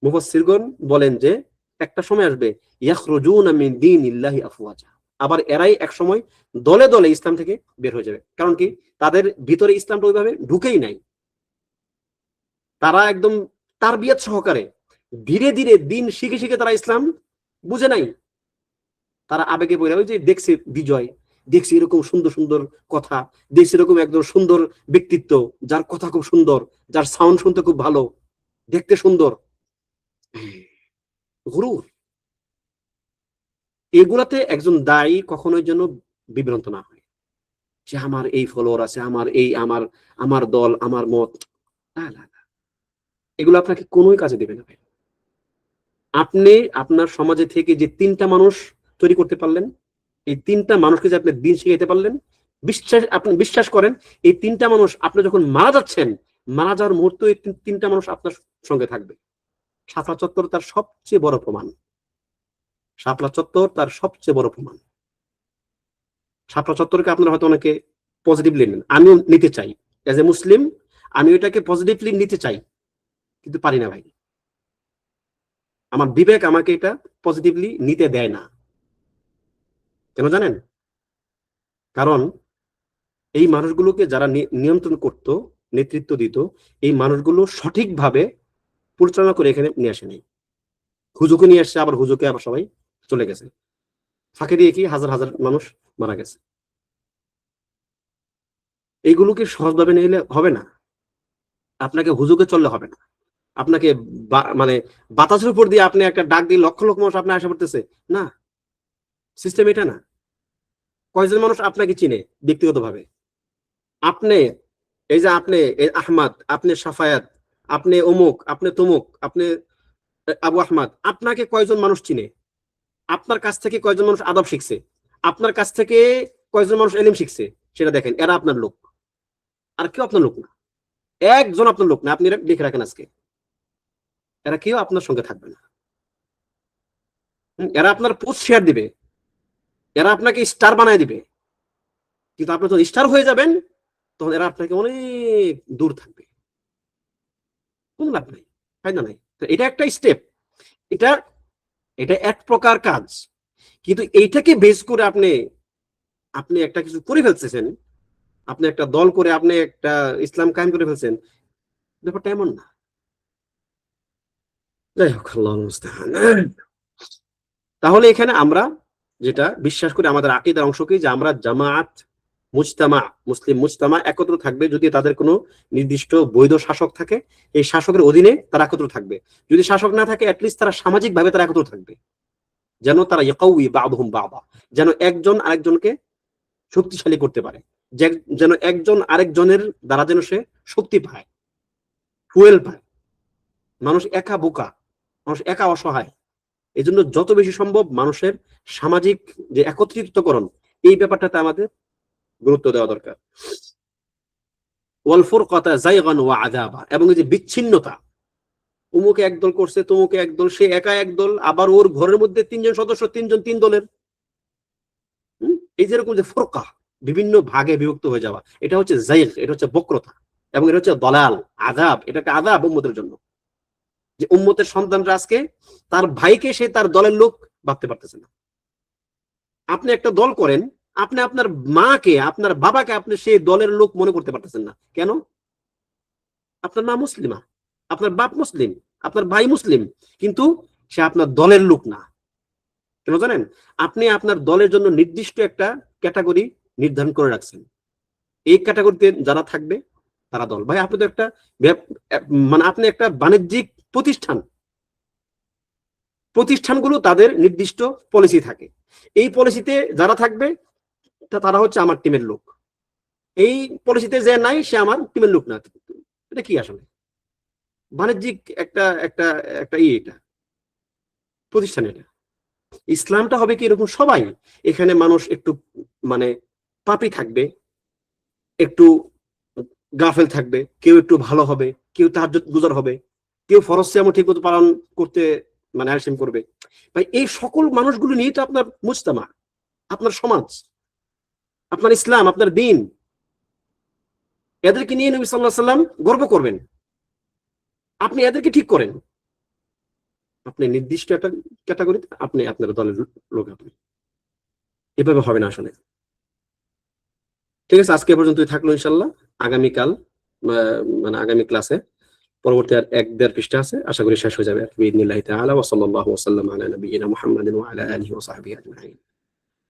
S1: মুফাসসিরগণ বলেন যে একটা সময় আসবে ইয়াখরুজুনা মিন দীনিল্লাহি আফওয়াজা, আবার এরাই এক সময় দলে দলে ইসলাম থেকে বের হয়ে যাবে। কারণ কি, তাদের ভিতরে ইসলামটা ওইভাবে ঢুকেই নাই। তারা একদম তারবিয়াত সহকারে ধীরে ধীরে দিন শিখে শিখে তারা ইসলাম বুঝে নাই। তারা আবেগে পড়ে, ওই যে দেখছে বিজয়, দেখছি এরকম সুন্দর সুন্দর কথা, দেখছি এরকম একদম সুন্দর ব্যক্তিত্ব, যার কথা খুব সুন্দর, যার সাউন্ড শুনতে খুব ভালো, দেখতে সুন্দর, গুরুর। এগুলাতে একজন দায়ী কখনোই যেন বিভ্রান্ত না হয় যে আমার এই ফলোয়ার আছে, আমার আমার দল, আমার মত। এগুলো আপনাকে কোনোই কাজে দেবে না। আপনি আপনার সমাজে থেকে যে 3টা মানুষ তৈরি করতে পারলেন, এই 3টা মানুষকে যে আপনি দিন শিখাইতে পারলেন, আপনি বিশ্বাস করেন এই 3টা মানুষ আপনি যখন মারা যাচ্ছেন, মারা যাওয়ার মুহূর্তে এই 3টা মানুষ আপনার সঙ্গে থাকবে। শাপলা চত্বর তার সবচেয়ে বড় প্রমাণ। শাপলা চত্বর তার সবচেয়ে বড় প্রমাণ। শাপলা চত্বরকে আপনারা হয়তো অনেকে পজিটিভলি নেন, আমিও নিতে চাই, এজ এ মুসলিম আমি এটাকে পজিটিভলি নিতে চাই, কিন্তু পারি না ভাই। আমার বিবেক আমাকে এটা পজিটিভলি নিতে দেয় না। কেন জানেন? কারণ এই মানুষগুলোকে যারা নিয়ন্ত্রণ করত, নেতৃত্ব দিত, এই মানুষগুলো সঠিকভাবে পরিচালনা করে এখানে নিয়ে আসেনি। হুজুকে নিয়ে আসছে, আবার হুজুকে আবার সবাই চলে গেছে, ফাঁকে দিয়ে কি হাজার হাজার মানুষ মারা গেছে। এইগুলোকে সহজভাবে নিলে হবে না। আপনাকে হুজুকে চললে হবে না। আপনাকে মানে বাতাসের উপর দিয়ে আপনি একটা ডাক দিয়ে লক্ষ লক্ষ মানুষ আপনি আসা পড়তেছে না, সিস্টেম এটা না। কয়জন মানুষ আপনাকে চিনে ব্যক্তিগতভাবে? আপনি এই যে আপনি আহমদ, আপনি সাফায়াত, আপনি অমুক, আপনি তমুক, আপনি আবু আহমদ, আপনাকে কয়জন মানুষ চিনে? আপনার কাছ থেকে কয়জন মানুষ আদব শিখছে? আপনার কাছ থেকে কয়জন মানুষ এলিম শিখছে? সেটা দেখেন, এরা আপনার লোক। আর কেউ আপনার লোক না, একজন আপনার লোক না। আপনি লিখে রাখেন আজকে, এরা কেউ আপনার সঙ্গে থাকবে না। এরা আপনার পোস্ট শেয়ার দিবে, এরা আপনাকে স্টার বানায় দিবে, কিন্তু আপনি যখন স্টার হয়ে যাবেন তখন এরা আপনাকে অনেক দূর থাকবে। কোন লাভ নাই, ফায়দা নাই। এটা একটা স্টেপ, এটা এটা এক প্রকার কাজ। কিন্তু এইটাকে বেস করে আপনি আপনি একটা কিছু করে ফেলতেছেন, আপনি একটা দল করে আপনি একটা ইসলাম কায়েম করে ফেলছেন, ব্যাপারটা এমন না। যাই হোক, আল্লাহ মুস্তাআন। তাহলে এখানে আমরা যেটা বিশ্বাস করি, আমাদের আকীদার অংশ কি, যে আমরা জামাত, মুজতামা, মুসলিম মুজতামা একত্র থাকবে যদি তাদের কোনো নির্দিষ্ট বৈধ শাসক থাকে। এই শাসকের অধীনে তারা একত্র থাকবে। যদি শাসক না থাকে, অ্যাটলিস্ট তারা সামাজিক ভাবে তারা একত্র থাকবে, যেন তারা ইয়াকাউই বা'দুহুম বা'দা, যেন একজন আরেকজনকে শক্তিশালী করতে পারে, যেন একজন আরেকজনের দ্বারা যেন সে শক্তি পায়, ফুয়েল পায়। মানুষ একা বোকা, মানুষ একা অসহায়। এই জন্য যত বেশি সম্ভব মানুষের সামাজিক যে একত্রিতকরণ, এই ব্যাপারটাতে আমাদের গুরুত্ব দেওয়া দরকার। ওয়াল ফুরকাতা যায়গান ওয়া আযাবা, এবং এই যে বিচ্ছিন্নতা, অমুকে একদল করছে, তমুকে একদল, সে একা একদল, আবার ওর ঘরের মধ্যে 3জন সদস্য, 3জন 3 দলের। এই যেরকম যে ফুরকা, বিভিন্ন ভাগে বিভক্ত হয়ে যাওয়া, এটা হচ্ছে যায়গ, এটা হচ্ছে বক্রতা, এবং এটা হচ্ছে দলাল, আযাব। এটাকে আযাব উম্মতের জন্য, যে উম্মতের সন্তানরা আজকে তার ভাইকে সে তার দলের লোক ভাবতে পারতেছে না। আপনি একটা দল করেন, আপনি আপনার মাকে, আপনার বাবাকে আপনি সেই দলের লোক মনে করতে পারতেছেন না কেন? আপনার মা মুসলিমা, আপনার বাপ মুসলিম, আপনার ভাই মুসলিম, কিন্তু সে আপনার দলের লোক না। কেন জানেন? আপনি আপনার দলের জন্য নির্দিষ্ট একটা ক্যাটাগরি নির্ধারণ করে রাখছেন। এই ক্যাটাগরিতে যারা থাকবে তারা দল। ভাই আপনি তো একটা মানে আপনি একটা বাণিজ্যিক প্রতিষ্ঠান, প্রতিষ্ঠানগুলো তাদের নির্দিষ্ট পলিসি থাকে। এই পলিসিতে যারা থাকবে তারা হচ্ছে আমার টিমের লোক। এই পলিসিতে যে নাই, সে আমার টিমের লোক না। এটা কি আসলে? বাণিজ্যিক একটা একটা একটা এটা প্রতিষ্ঠান। এটা ইসলামটা হবে কি এরকম, সবাই এখানে মানুষ একটু মানে পাপী থাকবে, একটু গাফেল থাকবে, কেউ একটু ভালো হবে, কেউ তাহাজ্জুদ গুজার হবে, কেউ ফরজ সিয়াম ঠিক মতো পালন করতে মানে আলসেমি করবে। ভাই এই সকল মানুষগুলো নিয়েই তো আপনার মুজতামা, আপনার সমাজ, আপনার ইসলাম, আপনার দিন। এদেরকে নিয়ে নবী সাল্লাল্লাহু আলাইহি সাল্লাম গর্ব করবেন। আপনি এদেরকে ঠিক করেন, আপনি নির্দিষ্ট একটা ক্যাটাগরিতে আপনি আপনার দলের লোক, আপনি এভাবে হবে না আসলে। ঠিক আছে, আজকে এ পর্যন্তই থাকলো ইনশাল্লাহ। আগামীকাল মানে আগামী ক্লাসে পরবর্তী আর 1-1.5 পৃষ্ঠা আছে, আশা করি শেষ হয়ে যাবে বিইذنিল্লাহি তাআলা। ওয়া সাল্লাল্লাহু ওয়া সাল্লাম আলা নাবিয়িনা মুহাম্মাদিন ওয়া আলা আলিহি ওয়া সাহবিহি আজমাইন।